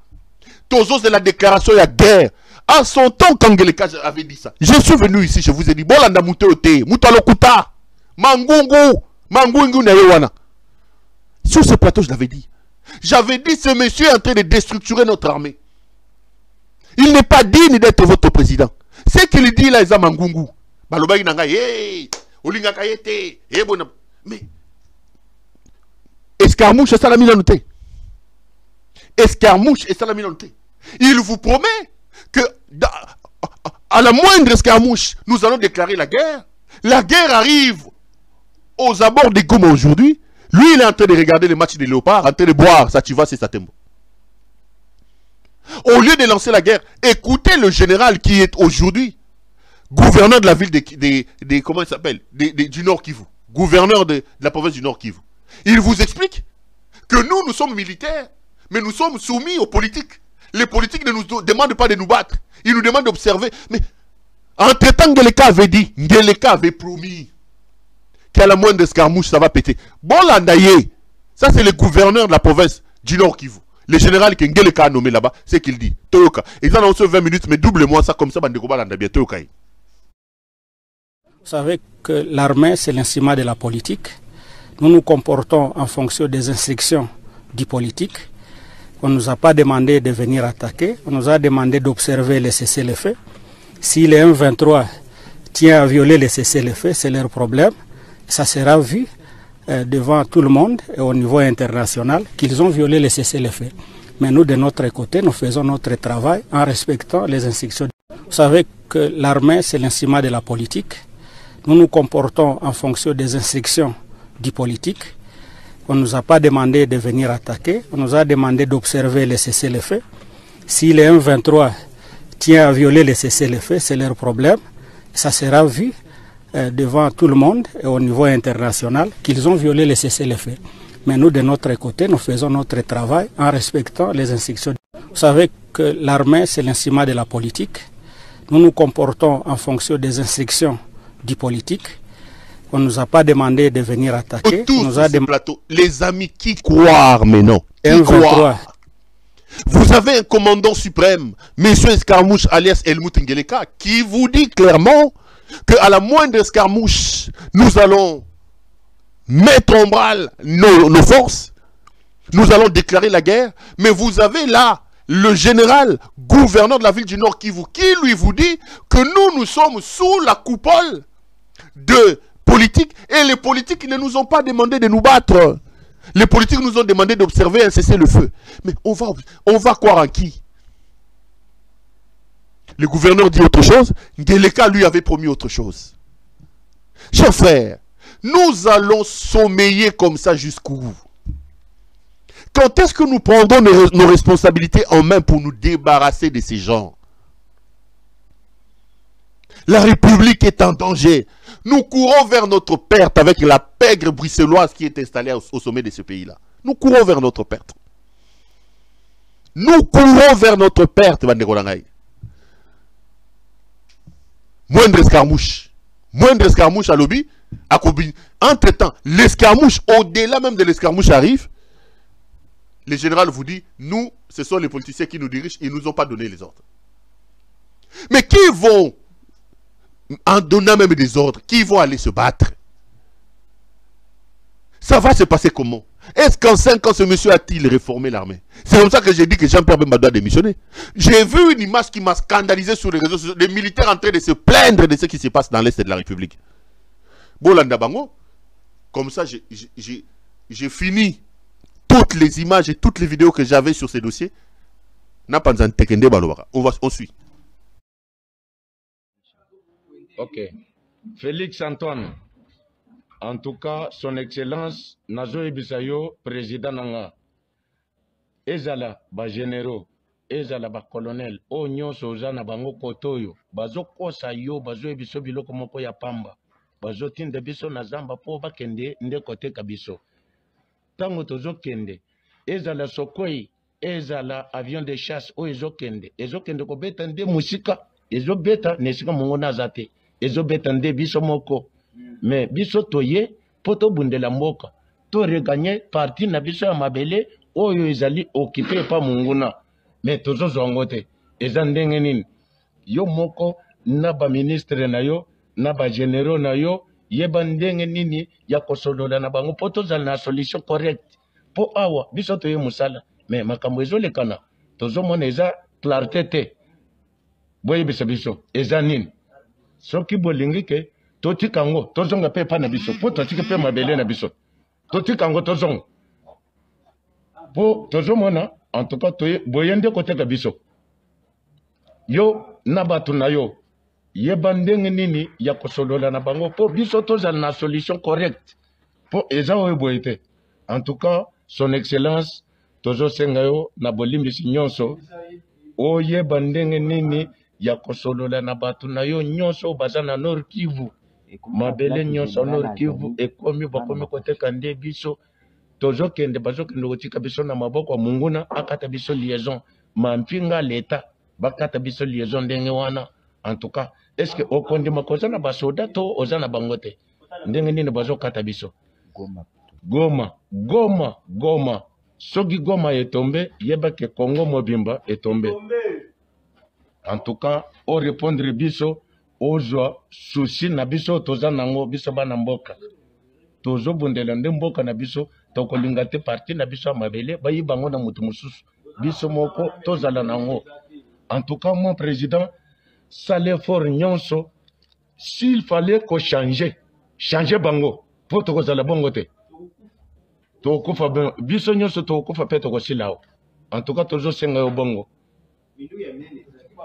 [SPEAKER 2] Tozos de la déclaration, il y a guerre. En son temps, quand Ngeleka avait dit ça, je suis venu ici, je vous ai dit, Bolanda Mouteote, Moutalokuta, Mangungu, Mangungu Nayewana. Sur ce plateau, je l'avais dit. J'avais dit, ce monsieur est en train de déstructurer notre armée. Il n'est pas digne d'être votre président. Ce qu'il dit là, il a Mangungu. Balobaï nanga, hey, Olinga Kayete, hey, bon. Mais, Escarmouche, c'est ça la minorité. Escarmouche, c'est ça la minorité. Il vous promet que à la moindre escarmouche, nous allons déclarer la guerre. La guerre arrive aux abords des Goma aujourd'hui. Lui, il est en train de regarder les matchs des Léopards, en train de boire Sativa et Satembo. Au lieu de lancer la guerre, écoutez le général qui est aujourd'hui gouverneur de la ville comment il s'appelle, du Nord Kivu, gouverneur de la province du Nord Kivu. Il vous explique que nous sommes militaires, mais nous sommes soumis aux politiques. Les politiques ne nous demandent pas de nous battre. Ils nous demandent d'observer. Mais entre-temps, Ngeleka avait dit, Ngeleka avait promis qu'à la moindre escarmouche, ça va péter. Bon, Landaye, ça c'est le gouverneur de la province du Nord Kivu. Le général que Ngeleka a nommé là-bas, c'est qu'il dit. Toyoka. Ils en ont 20 minutes, mais double-moi ça comme ça, Bandekoba Landabia, Toyoka.
[SPEAKER 10] Vous savez que l'armée, c'est l'instrument de la politique. Nous nous comportons en fonction des instructions du politique. On ne nous a pas demandé de venir attaquer. On nous a demandé d'observer les cessez-le-feu. Si les M23 tiennent à violer les cessez-le-feu, c'est leur problème. Ça sera vu devant tout le monde et au niveau international qu'ils ont violé les cessez-le-feu. Mais nous, de notre côté, nous faisons notre travail en respectant les instructions. Vous savez que l'armée, c'est l'instrument de la politique. Nous nous comportons en fonction des instructions du politique. On ne nous a pas demandé de venir attaquer. On nous a demandé d'observer les cessez-le-feu. Si les M23 tiennent à violer les cessez-le-feu, c'est leur problème. Ça sera vu devant tout le monde et au niveau international qu'ils ont violé les cessez-le-feu. Mais nous, de notre côté, nous faisons notre travail en respectant les instructions. Vous savez que l'armée, c'est l'instrument de la politique. Nous nous comportons en fonction des instructions du politique. On ne nous a pas demandé de venir attaquer.
[SPEAKER 2] Tous
[SPEAKER 10] on nous a
[SPEAKER 2] plateaux, les amis qui croient, mais non. Qui croient. Vous avez un commandant suprême, M. Escarmouche alias Helmut Ngeleka, qui vous dit clairement qu'à la moindre escarmouche, nous allons mettre en branle nos forces, nous allons déclarer la guerre, mais vous avez là le général gouverneur de la ville du Nord Kivu qui lui vous dit que nous sommes sous la coupole de politique et les politiques ne nous ont pas demandé de nous battre. Les politiques nous ont demandé d'observer un cessez-le-feu. Mais on va croire en qui? Le gouverneur dit autre chose. Ngeleka lui avait promis autre chose. Chers frères, nous allons sommeiller comme ça jusqu'où? Quand est-ce que nous prendrons nos responsabilités en main pour nous débarrasser de ces gens? La République est en danger. Nous courons vers notre perte avec la pègre bruxelloise qui est installée au sommet de ce pays-là. Nous courons vers notre perte. Nous courons vers notre perte, Bandekolangaï. Moindre escarmouche à lobby, à Kobi. Entre-temps, l'escarmouche, au-delà même de l'escarmouche arrive. Le général vous dit, nous, ce sont les politiciens qui nous dirigent, ils ne nous ont pas donné les ordres. Mais qui vont, en donnant même des ordres, qui vont aller se battre? Ça va se passer comment? Est-ce qu'en 5 ans, ce monsieur a-t-il réformé l'armée? C'est comme ça que j'ai dit que Jean-Pierre Bemba doit démissionner. J'ai vu une image qui m'a scandalisé sur les réseaux sociaux, des militaires en train de se plaindre de ce qui se passe dans l'Est de la République. Bolanda Bango, comme ça, j'ai fini toutes les images et toutes les vidéos que j'avais sur ces dossiers. On suit.
[SPEAKER 11] Ok. Félix Antoine. En tout cas, son excellence, Nazo Ibisayo, président Nanga. Ezala, ba généraux, ezala ba colonel, o nyonso oza na bango kotoyo, bazo kosa yo, bazo ebiso biloko moko ya pamba. Bazo tinde biso na zamba po bakende nde kote kabiso. Tango tozo kende, ezala sokoi, ezala avion de chasse o ezokende. Ezokende ko beta nde musika, ezo beta nesika mongo nazate. Ezo beta nde biso moko. Mais biso toye poto bundela mboka to regagner parti na biso ya mabele oyo ezali occupé pa munguna mais tozo zongote eza ndenge nini yo moko na ba ministre na yo na ba généraux na yo yeba ndenge nini ya kosolola na bango poto za na solution correcte po awa biso toye musala mais makambo ezolekana tozo mona eza clarté te boye biso eza nini soki bolingi ke Toti kango, tozonga pe pa na biso. Po toti ke pe mabele na biso. Toti kango tozonga. Po tozomona, en tout cas, boyende kote ka biso. Yo, nabatu na yo. Yebandenge nini ya kosolola na bango. Po biso tozal na solution correcte. Po eza oe boyete. En tout cas, son excellence, tozo senga yo na bolimbisi nyonso. O yebandenge nini ya kosolola na bato na yo nyonso baza na Nord Kivu mabele nyonso Nord Kivu ekomi bakomi koteka nde biso tozokende bazokende kotika biso na maboko munguna akata biso liaison mampinga leta bakata biso liaison ndenge wana. En tout cas est-ce que okondima koza na basoda to oza na bangote ndenge nini bazokata biso Goma soki Goma etombe yeba ke Congo mobimba etombe. En tout cas au répondre biso ozwa souci na biso toza nango biso bana mboka tozo bundela nde mboka na biso tokolinga te parti na biso mabele bayibango na mutu mususu biso moko tozala nango. En tout cas mon président salé fort nyonso s'il fallait ko changer bango pour tokozala bongo te tokufa biso nyonso tokufa pe tokosilao. En tout cas tozo senga yo bongo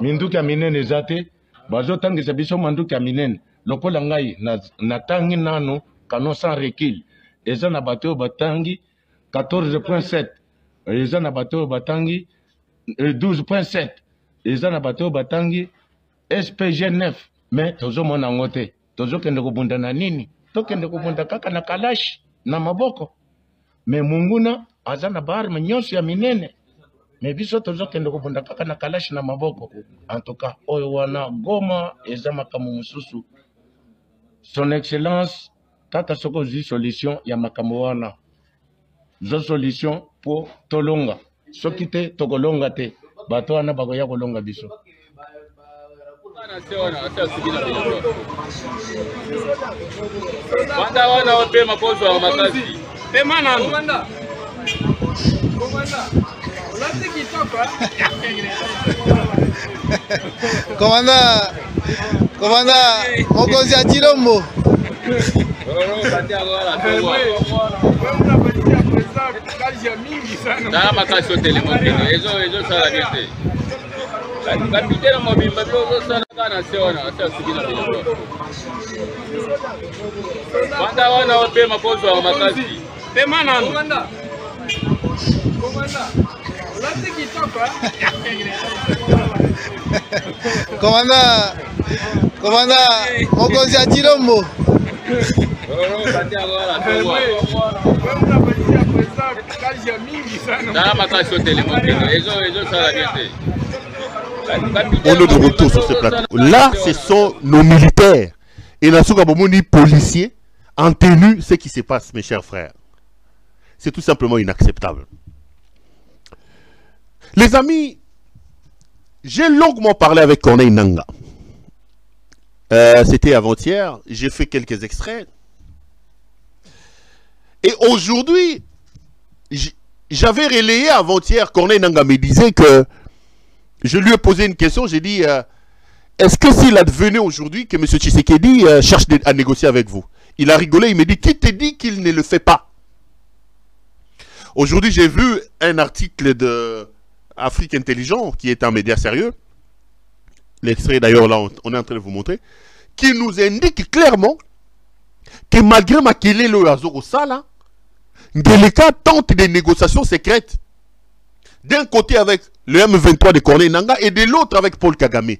[SPEAKER 11] minduki ya minene zate bazotangisa biso manduki ya minene lokola ngai na tangi nano canon sans recul eza na bato batangi 14.7 eza na bato batangi 12.7 eza na bato batangi SPG 9 mais tozomona ngote tozokende kobunda na nini tokende kobunda kaka na kalashi na maboko mais munguna aza na barme nyonso ya minene mais biso tozokende kobunda kaka na kalashi na maboko. En tout cas oyo wana Goma eza makambo mususu son excellence kaka soko zi solution ya makambo wana zo solution po tolonga soki te tokolonga te bato wana bakoya kolonga biso.
[SPEAKER 12] Wanda wana wape makozo wa makazi pema nanu
[SPEAKER 13] Komanda mokozi ya Chilombo
[SPEAKER 12] na makasi hoteli mokino ezo sala biete kapitene mobimba byo sala kana seona asa sigina bilo Wanda wana wape makozo wa makazi pema nanu
[SPEAKER 13] Komanda mokozi ya Chilombo
[SPEAKER 2] On est de retour sur ce plateau. Là, ce sont nos militaires et la Soukabomoni policiers en tenue. Ce qui se passe, mes chers frères, c'est tout simplement inacceptable. Les amis, j'ai longuement parlé avec Corneille Nangaa. C'était avant-hier, j'ai fait quelques extraits. Et aujourd'hui, j'avais relayé avant-hier, Corneille Nangaa me disait que je lui ai posé une question, j'ai dit, est-ce que s'il advenait aujourd'hui que M. Tshisekedi cherche à négocier avec vous? Il a rigolé, il me dit, qui te dit qu'il ne le fait pas? Aujourd'hui, j'ai vu un article de Afrique Intelligent, qui est un média sérieux, l'extrait d'ailleurs là, on est en train de vous montrer, qui nous indique clairement que malgré Makele le Azoro Sala, Ngeleka tente des négociations secrètes. D'un côté avec le M23 de Corneille Nangaa et de l'autre avec Paul Kagame.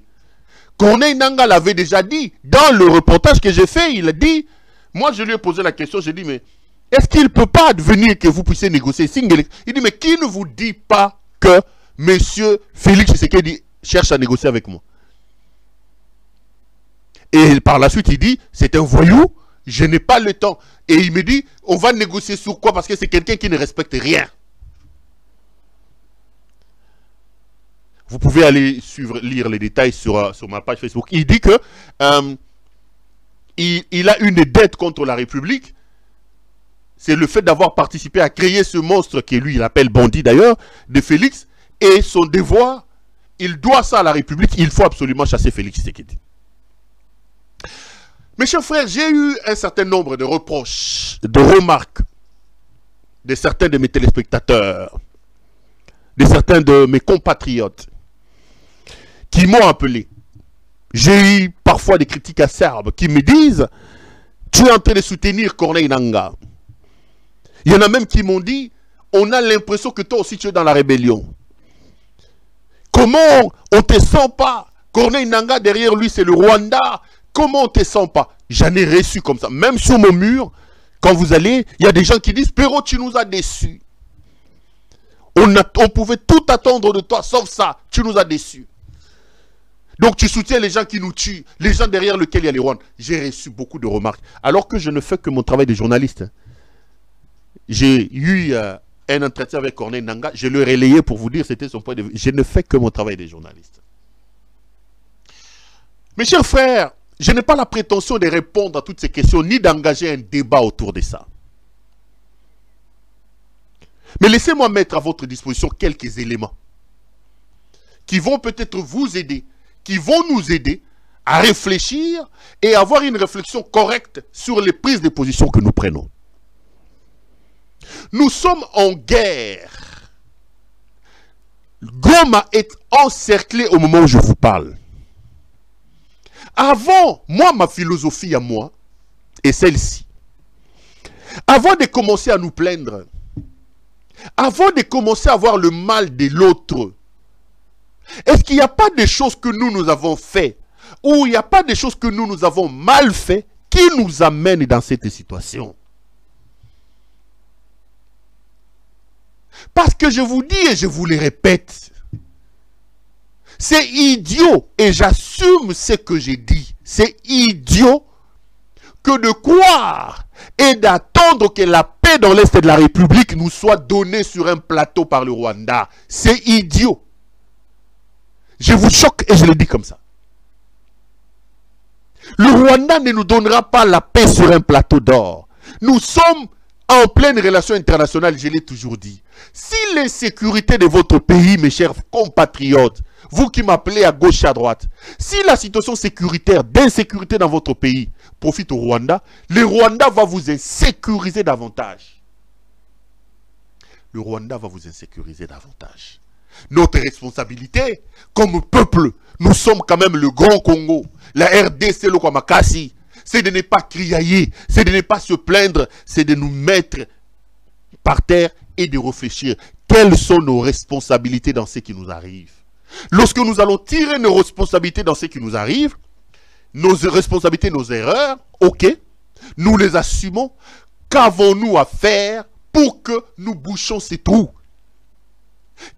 [SPEAKER 2] Corneille Nangaa l'avait déjà dit dans le reportage que j'ai fait, il a dit, moi je lui ai posé la question, j'ai dit mais est-ce qu'il ne peut pas advenir que vous puissiez négocier? Il dit mais qui ne vous dit pas que monsieur Félix Tshisekedi cherche à négocier avec moi? Et par la suite il dit c'est un voyou, je n'ai pas le temps. Et il me dit on va négocier sur quoi? Parce que c'est quelqu'un qui ne respecte rien. Vous pouvez aller lire les détails sur ma page Facebook. Il dit que il a une dette contre la République. C'est le fait d'avoir participé à créer ce monstre qui lui il appelle bandit d'ailleurs, de Félix. Et son devoir, il doit ça à la République. Il faut absolument chasser Félix Tshisekedi. Mes chers frères, j'ai eu un certain nombre de reproches, de remarques de certains de mes téléspectateurs, de certains de mes compatriotes qui m'ont appelé. J'ai eu parfois des critiques acerbes qui me disent « Tu es en train de soutenir Corneille Nangaa ». Il y en a même qui m'ont dit « On a l'impression que toi aussi tu es dans la rébellion ». Comment on ne te sent pas Corneille Nangaa, derrière lui, c'est le Rwanda. Comment on ne te sent pas? J'en ai reçu comme ça. Même sur mon mur, quand vous allez, il y a des gens qui disent, Perrault, tu nous as déçus. On pouvait tout attendre de toi, sauf ça. Tu nous as déçus. Donc tu soutiens les gens qui nous tuent, les gens derrière lesquels il y a les Rwandais. J'ai reçu beaucoup de remarques. Alors que je ne fais que mon travail de journaliste. J'ai eu un entretien avec Corneille Nangaa. Je le relayais pour vous dire, c'était son point de vue. Je ne fais que mon travail de journaliste. Mes chers frères, je n'ai pas la prétention de répondre à toutes ces questions, ni d'engager un débat autour de ça. Mais laissez-moi mettre à votre disposition quelques éléments qui vont peut-être vous aider, qui vont nous aider à réfléchir et avoir une réflexion correcte sur les prises de position que nous prenons. Nous sommes en guerre. Goma est encerclé au moment où je vous parle. Avant, moi, ma philosophie à moi est celle-ci. Avant de commencer à nous plaindre, avant de commencer à voir le mal de l'autre, est-ce qu'il n'y a pas des choses que nous avons fait, ou il n'y a pas des choses que nous avons mal fait, qui nous amènent dans cette situation? Parce que je vous dis et je vous le répète, c'est idiot, et j'assume ce que j'ai dit, c'est idiot que de croire et d'attendre que la paix dans l'Est de la République nous soit donnée sur un plateau par le Rwanda. C'est idiot. Je vous choque et je le dis comme ça. Le Rwanda ne nous donnera pas la paix sur un plateau d'or. Nous sommes en pleine relation internationale, je l'ai toujours dit. Si l'insécurité de votre pays, mes chers compatriotes, vous qui m'appelez à gauche et à droite, si la situation sécuritaire, d'insécurité dans votre pays profite au Rwanda, le Rwanda va vous insécuriser davantage. Le Rwanda va vous insécuriser davantage. Notre responsabilité, comme peuple, nous sommes quand même le Grand Congo, la RDC, le Kwamakasi, c'est de ne pas criailler, c'est de ne pas se plaindre, c'est de nous mettre par terre et de réfléchir. Quelles sont nos responsabilités dans ce qui nous arrive? Lorsque nous allons tirer nos responsabilités dans ce qui nous arrive, nos responsabilités, nos erreurs, ok, nous les assumons. Qu'avons-nous à faire pour que nous bouchons ces trous?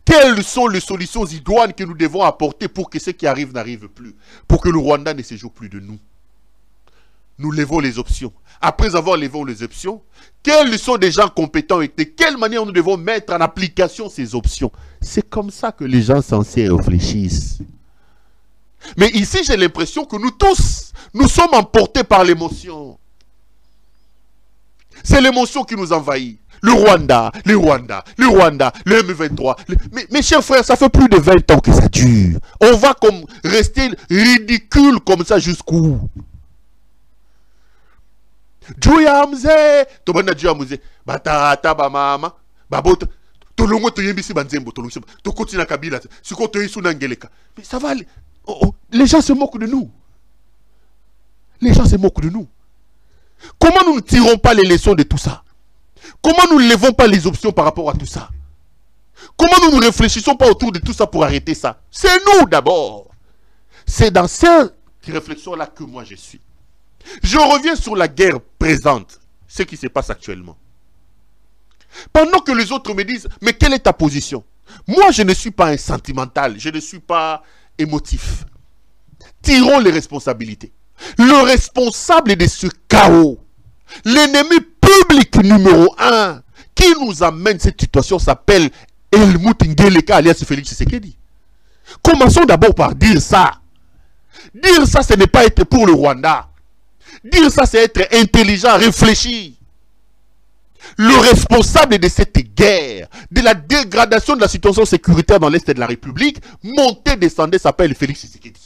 [SPEAKER 2] Quelles sont les solutions idoines que nous devons apporter pour que ce qui arrive n'arrive plus? Pour que le Rwanda ne se joue plus de nous? Nous levons les options. Après avoir levé les options, quels sont des gens compétents et de quelle manière nous devons mettre en application ces options? C'est comme ça que les gens censés réfléchissent. Mais ici, j'ai l'impression que nous tous, nous sommes emportés par l'émotion. C'est l'émotion qui nous envahit. Le Rwanda, le Rwanda, le Rwanda, le M23. Mes chers frères, ça fait plus de 20 ans que ça dure. On va comme rester ridicule comme ça jusqu'où? Juya mze, tobanda juya mze, batata ba mama, babota, tolongo toyembisi banzembo, tolongo, to continue Kabila, siko toyisu nangeleka. Mais ça va, les gens se moquent de nous. Les gens se moquent de nous. Comment nous ne tirons pas les leçons de tout ça? Comment nous ne levons pas les options par rapport à tout ça? Comment nous ne réfléchissons pas autour de tout ça pour arrêter ça? C'est nous d'abord. C'est dans cette réflexion-là que moi je suis. Je reviens sur la guerre présente, ce qui se passe actuellement. Pendant que les autres me disent, mais quelle est ta position? Moi, je ne suis pas un sentimental, je ne suis pas émotif. Tirons les responsabilités. Le responsable de ce chaos, l'ennemi public numéro 1, qui nous amène cette situation s'appelle Helmut Ngeleka alias Félix Tshisekedi. Commençons d'abord par dire ça. Dire ça, ce n'est pas être pour le Rwanda. Dire ça, c'est être intelligent, réfléchi. Le responsable de cette guerre, de la dégradation de la situation sécuritaire dans l'Est de la République, monté, descendait, s'appelle Félix Tshisekedi.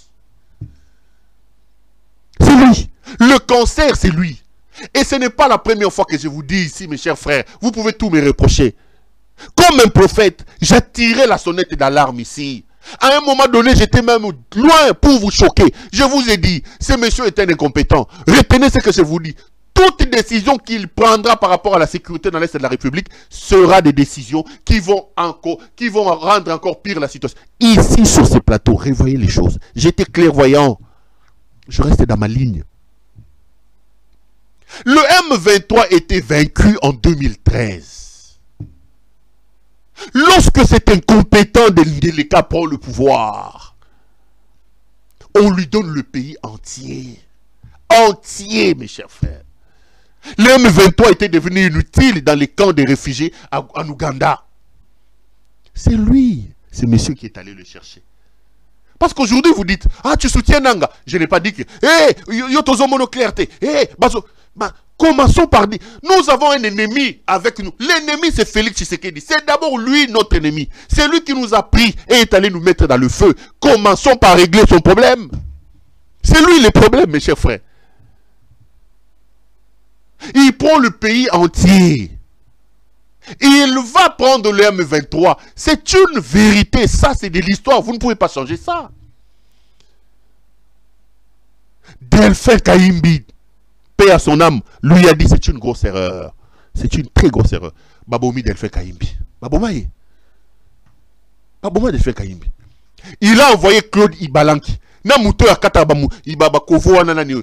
[SPEAKER 2] C'est lui. Le cancer, c'est lui. Et ce n'est pas la première fois que je vous dis ici, mes chers frères. Vous pouvez tout me reprocher. Comme un prophète, j'attirais la sonnette d'alarme ici. À un moment donné, j'étais même loin pour vous choquer. Je vous ai dit, ce monsieur est un incompétent. Retenez ce que je vous dis. toute décision qu'il prendra par rapport à la sécurité dans l'Est de la République sera des décisions qui vont rendre encore pire la situation. Ici, sur ces plateaux, revoyez les choses. J'étais clairvoyant. Je reste dans ma ligne. Le M23 était vaincu en 2013. Lorsque cet incompétent délicat prend le pouvoir, on lui donne le pays entier. Entier, mes chers frères. Le M23 était devenu inutile dans les camps des réfugiés en Ouganda. C'est lui, ce monsieur qui est allé le chercher. Parce qu'aujourd'hui, vous dites, ah, tu soutiens Nanga. Je n'ai pas dit que, yo tozo monoclérité. Commençons par dire, nous avons un ennemi avec nous. L'ennemi, c'est Félix Tshisekedi. C'est d'abord lui, notre ennemi. C'est lui qui nous a pris et est allé nous mettre dans le feu. Commençons par régler son problème. C'est lui le problème, mes chers frères. Il prend le pays entier. Il va prendre le M23. C'est une vérité. Ça, c'est de l'histoire. Vous ne pouvez pas changer ça. Delphin Kayimbi, paix à son âme, lui a dit c'est une grosse erreur. C'est une très grosse erreur. Babomi Delphin Kayimbi. Babomaye. Baboma Delphin Kayimbi. Il a envoyé Claude Ibalanki. Namuto ya Katabamu. Ibaba Kovo Nani.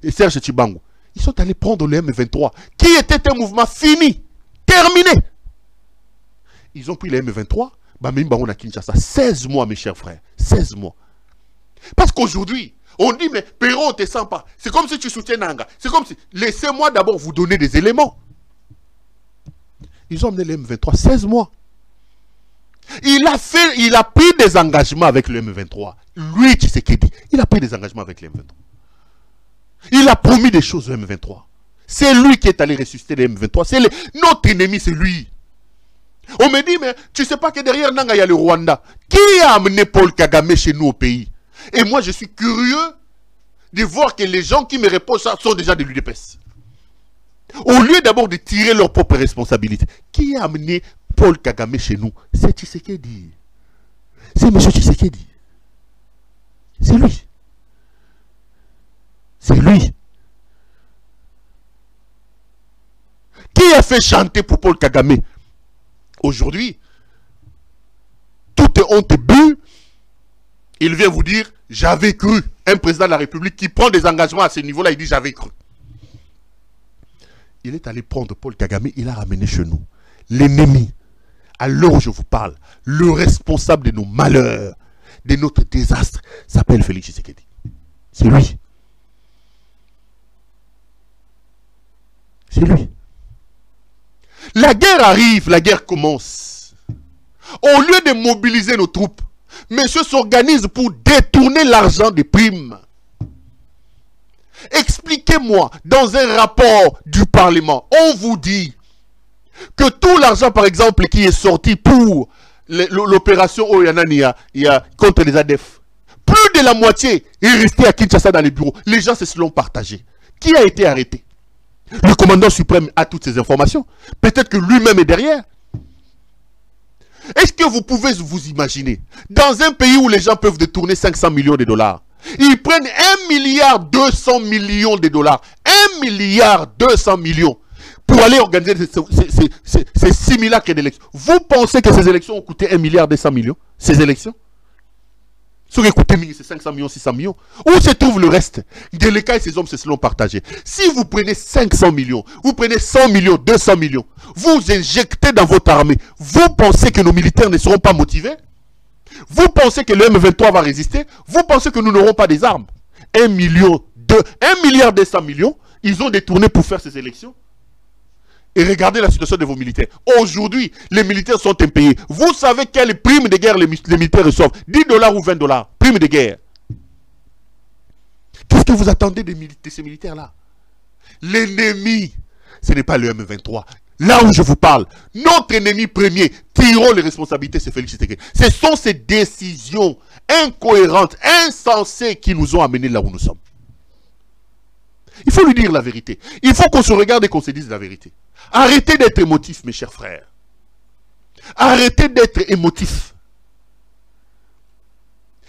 [SPEAKER 2] Serge Chibango. Ils sont allés prendre le M23, qui était un mouvement fini, terminé. Ils ont pris le M23, on a Kinshasa. 16 mois, mes chers frères. 16 mois. Parce qu'aujourd'hui, on dit, mais Perron, on ne te sent pas. C'est comme si tu soutiens Nanga. C'est comme si, laissez-moi d'abord vous donner des éléments. Ils ont emmené le M23, 16 mois. Il a pris des engagements avec le M23. Lui, Tshisekedi, il a pris des engagements avec le M23. Il a promis des choses au M23. C'est lui qui est allé ressusciter le M23. Notre ennemi, c'est lui. On me dit, mais tu ne sais pas que derrière Nanga, il y a le Rwanda. Qui a amené Paul Kagame chez nous au pays? Et moi, je suis curieux de voir que les gens qui me répondent ça sont déjà de l'UDPS. Au lieu d'abord de tirer leur propre responsabilité. Qui a amené Paul Kagame chez nous? C'est Tshisekedi. C'est M. Tshisekedi. C'est lui. C'est lui. Qui a fait chanter pour Paul Kagame? Aujourd'hui, toute honte bue, il vient vous dire, j'avais cru. Un président de la République qui prend des engagements à ce niveau-là, il dit, j'avais cru. Il est allé prendre Paul Kagame, il l'a ramené chez nous. L'ennemi, à l'heure où je vous parle, le responsable de nos malheurs, de notre désastre, s'appelle Félix Tshisekedi. C'est lui. C'est lui. La guerre arrive, la guerre commence. Au lieu de mobiliser nos troupes, monsieur s'organise pour détourner l'argent des primes. Expliquez-moi, dans un rapport du Parlement, on vous dit que tout l'argent, par exemple, qui est sorti pour l'opération Oyanania contre les ADF, plus de la moitié est resté à Kinshasa dans les bureaux. Les gens se sont partagés. Qui a été arrêté? Le commandant suprême a toutes ces informations. Peut-être que lui-même est derrière. Est-ce que vous pouvez vous imaginer, dans un pays où les gens peuvent détourner 500 millions de dollars, ils prennent 1,2 milliard de dollars, 1,2 milliard pour aller organiser ces simulacres d'élections. Vous pensez que ces élections ont coûté 1,2 milliard? Ces élections? Ce qui coûté, c'est 500 millions, 600 millions. Où se trouve le reste? Deleka et ses hommes se sont partagés. Si vous prenez 500 millions, vous prenez 100 millions, 200 millions, vous injectez dans votre armée, vous pensez que nos militaires ne seront pas motivés? Vous pensez que le M23 va résister? Vous pensez que nous n'aurons pas des armes? 1,2 milliard, ils ont détourné pour faire ces élections. Et regardez la situation de vos militaires. Aujourd'hui, les militaires sont impayés. Vous savez quelle prime de guerre les militaires reçoivent? 10 $ ou 20 $. Prime de guerre. Qu'est-ce que vous attendez de ces militaires-là? L'ennemi, ce n'est pas le M23. Là où je vous parle, notre ennemi premier, tirons les responsabilités, c'est Félix Tshisekedi. Ce sont ces décisions incohérentes, insensées qui nous ont amenés là où nous sommes. Il faut lui dire la vérité. Il faut qu'on se regarde et qu'on se dise la vérité. Arrêtez d'être émotifs, mes chers frères. Arrêtez d'être émotifs.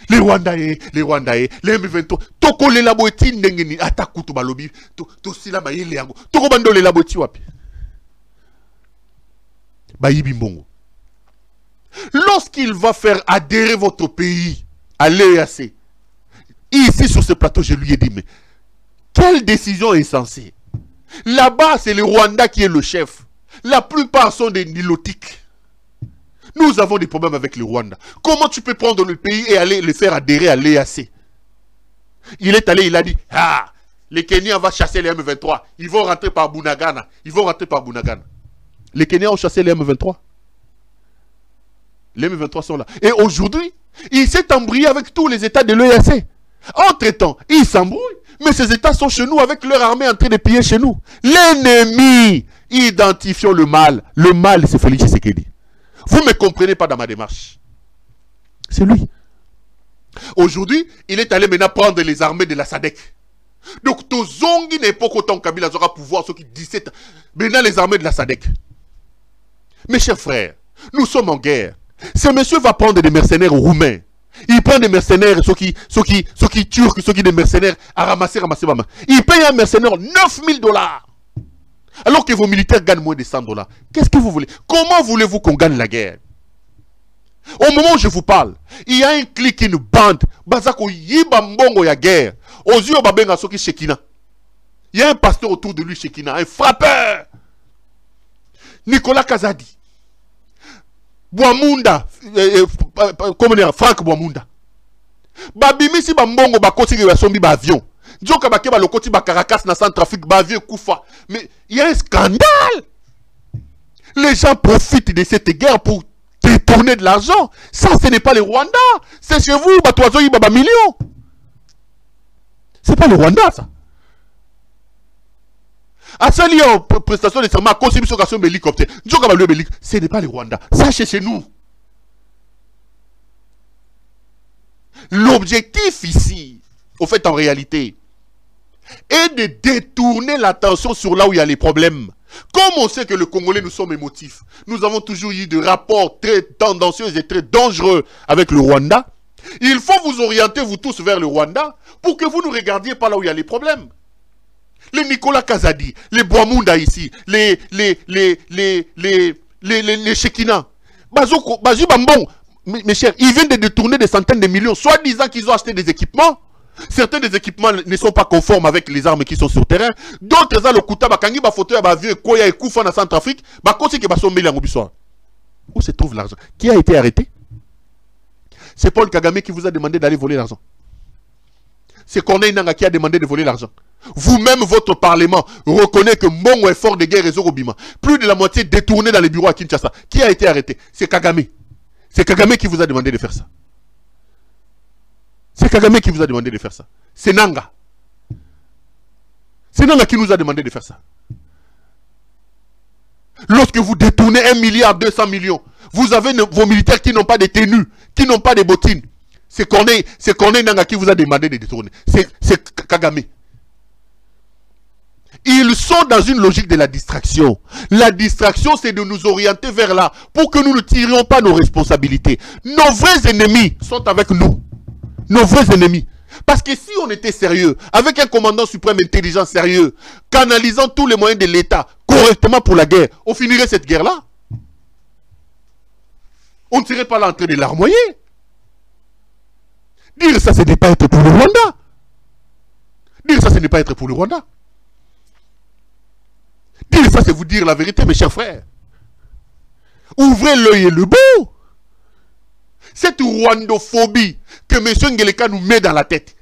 [SPEAKER 2] Les Rwandais, les M23. Toko le laboti ndengeni atakutu balobi. To sila ba yele yango. Toko bando le laboti wapi. Bayibi mbongo. Lorsqu'il va faire adhérer votre pays à l'EAC, ici sur ce plateau, je lui ai dit, mais quelle décision est censée? Là-bas, c'est le Rwanda qui est le chef. La plupart sont des nilotiques. Nous avons des problèmes avec le Rwanda. Comment tu peux prendre le pays et aller le faire adhérer à l'EAC? Il est allé, il a dit, ah, les Kenyans vont chasser les M23. Ils vont rentrer par Bunagana. Les Kenyans ont chassé les M23. Les M23 sont là. Et aujourd'hui, il s'est embrouillé avec tous les États de l'EAC. Entre-temps, il s'embrouille. Mais ces États sont chez nous avec leur armée en train de piller chez nous. L'ennemi, identifions le mal. Le mal, c'est Félix Tshisekedi. Vous ne me comprenez pas dans ma démarche. C'est lui. Aujourd'hui, il est allé maintenant prendre les armées de la SADC. Donc, Tozongi n'est pas autant Kabila aura pouvoir, ceux qui 17 ans. Maintenant, les armées de la SADC. Mes chers frères, nous sommes en guerre. Ce monsieur va prendre des mercenaires roumains. Il prend des mercenaires, ceux qui turcs, ceux qui des mercenaires à ramasser. Il paye un mercenaire 9000 $. Alors que vos militaires gagnent moins de 100 $. Qu'est-ce que vous voulez? Comment voulez-vous qu'on gagne la guerre? Au moment où je vous parle, il y a un clic, une bande. Bazako yiba mbongo ya guerre. Aux yeux babenga soki Shekina. Il y a un pasteur autour de lui, Shekina, un frappeur. Nicolas Kazadi. Boamunda, comment dire, Franck Boamunda. Babimisi bambongo bakoti ke basombi ba avion. Djoka bakeba lokoti ba Caracas na Centrafrique ba avion kufa. Mais il y a un scandale. Les gens profitent de cette guerre pour détourner de l'argent. Ça, ce n'est pas le Rwanda. C'est chez vous, batoizo yi baba millions. C'est pas le Rwanda, ça. À ce lieu, prestation de serment, consommation de l'hélicoptère. Ce n'est pas le Rwanda. Ça, c'est chez nous. L'objectif ici, au fait, en réalité, est de détourner l'attention sur là où il y a les problèmes. Comme on sait que le Congolais, nous sommes émotifs, nous avons toujours eu des rapports très tendancieux et très dangereux avec le Rwanda. Il faut vous orienter, vous tous, vers le Rwanda pour que vous ne regardiez pas là où il y a les problèmes. Les Nicolas Kazadi, les Boamunda ici, les Shekina. Bazu Bambon, mes chers, ils viennent de détourner des centaines de millions, soi-disant qu'ils ont acheté des équipements. Certains des équipements ne sont pas conformes avec les armes qui sont sur terrain. D'autres, le Kouta, Bakangi, Bafoto, Bavieux, Koya et Koufa en Centrafrique, Bakosi qui Basombe Langobissoir. Où se trouve l'argent? Qui a été arrêté? C'est Paul Kagame qui vous a demandé d'aller voler l'argent. C'est Corneille Nanga qui a demandé de voler l'argent. Vous-même, votre parlement reconnaît que Mbongo est fort de guerre et Zorobima. Plus de la moitié détourné dans les bureaux à Kinshasa. Qui a été arrêté? C'est Kagame. C'est Kagame qui vous a demandé de faire ça. C'est Kagame qui vous a demandé de faire ça. C'est Nanga. C'est Nanga qui nous a demandé de faire ça. Lorsque vous détournez 1,2 milliard, vous avez vos militaires qui n'ont pas de tenues, qui n'ont pas de bottines. C'est Corneille Nanga qui vous a demandé de détourner. C'est Kagame. Ils sont dans une logique de la distraction. La distraction, c'est de nous orienter vers là pour que nous ne tirions pas nos responsabilités. Nos vrais ennemis sont avec nous. Nos vrais ennemis. Parce que si on était sérieux, avec un commandant suprême intelligent sérieux, canalisant tous les moyens de l'État correctement pour la guerre, on finirait cette guerre-là. On ne serait pas là en train de larmoyer. Dire ça, ce n'est pas être pour le Rwanda. Dire ça, ce n'est pas être pour le Rwanda. Dire ça, c'est vous dire la vérité, mes chers frères. Ouvrez l'œil et le beau. Cette rwandophobie que M. Ngeleka nous met dans la tête,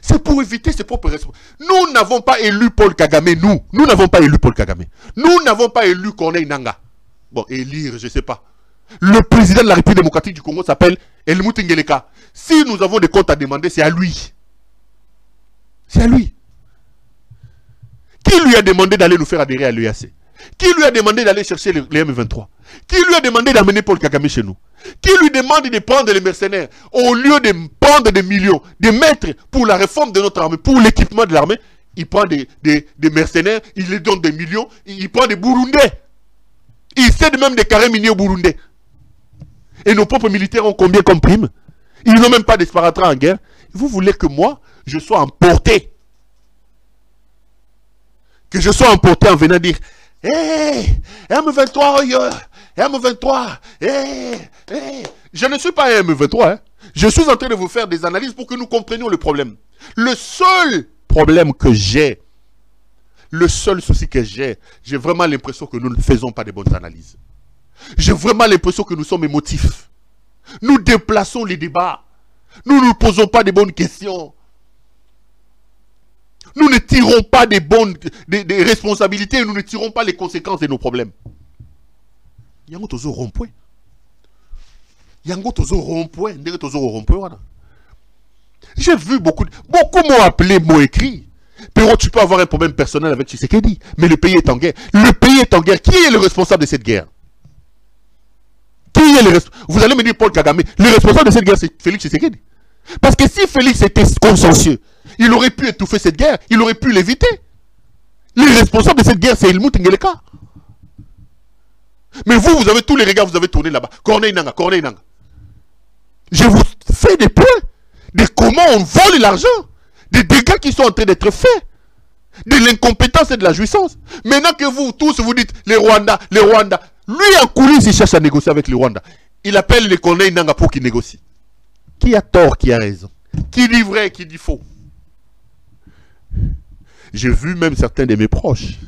[SPEAKER 2] c'est pour éviter ses propres responsabilités. Nous n'avons pas élu Paul Kagame, nous n'avons pas élu Paul Kagame. Nous n'avons pas élu Corneille Nanga. Bon, élire, je ne sais pas. Le président de la République démocratique du Congo s'appelle Helmut Ngeleka. Si nous avons des comptes à demander, c'est à lui. C'est à lui. Qui lui a demandé d'aller nous faire adhérer à l'EAC? Qui lui a demandé d'aller chercher les M23? Qui lui a demandé d'amener Paul Kagame chez nous? Qui lui demande de prendre les mercenaires au lieu de prendre des millions, de mettre pour la réforme de notre armée, pour l'équipement de l'armée? Il prend des mercenaires, il les donne des millions, il prend des Burundais. Il cède même des carrés miniers aux Burundais. Et nos propres militaires ont combien comme prime? Ils n'ont même pas d'esparadrap en guerre. Vous voulez que moi, je sois emporté. Que je sois emporté en venant dire « Hé, M23, M23, Je ne suis pas un M23. Hein. Je suis en train de vous faire des analyses pour que nous comprenions le problème. Le seul problème que j'ai, le seul souci que j'ai vraiment l'impression que nous ne faisons pas de bonnes analyses. J'ai vraiment l'impression que nous sommes émotifs. Nous déplaçons les débats. Nous ne posons pas de bonnes questions. Nous ne tirons pas des responsabilités et nous ne tirons pas les conséquences de nos problèmes. Yango tozo rond-point. Yango tozo rond-point. J'ai vu beaucoup m'ont appelé, m'ont écrit. Pero, tu peux avoir un problème personnel avec Tshisekedi, mais le pays est en guerre. Le pays est en guerre. Qui est le responsable de cette guerre? Vous allez me dire Paul Kagame. Le responsable de cette guerre, c'est Félix Tshisekedi. Parce que si Félix était consciencieux, il aurait pu étouffer cette guerre. Il aurait pu l'éviter. Le responsable de cette guerre, c'est Helmut Ngeleka. Mais vous avez tous les regards, vous avez tourné là-bas. Corneille Nanga. Je vous fais des points de comment on vole l'argent, des dégâts qui sont en train d'être faits, de l'incompétence et de la jouissance. Maintenant que vous tous vous dites les Rwandais, lui en coulisses il cherche à négocier avec les Rwandais. Il appelle les Corneille Nanga pour qu'ils négocient. Qui a tort, qui a raison? Qui dit vrai, qui dit faux? J'ai vu même certains de mes proches.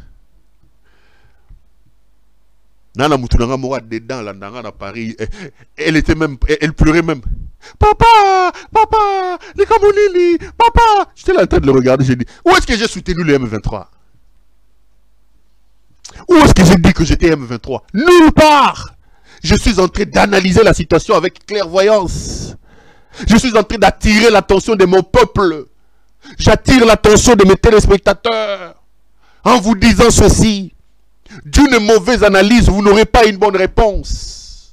[SPEAKER 2] Nana Moutounanga Moura dedans, là, à Paris, elle était même, elle pleurait même. Papa, les Kamounili, papa. J'étais là en train de le regarder, j'ai dit, où est-ce que j'ai soutenu le M23? Où est-ce que j'ai dit que j'étais M23? Nulle part. Je suis en train d'analyser la situation avec clairvoyance. Je suis en train d'attirer l'attention de mon peuple. J'attire l'attention de mes téléspectateurs en vous disant ceci. D'une mauvaise analyse, vous n'aurez pas une bonne réponse.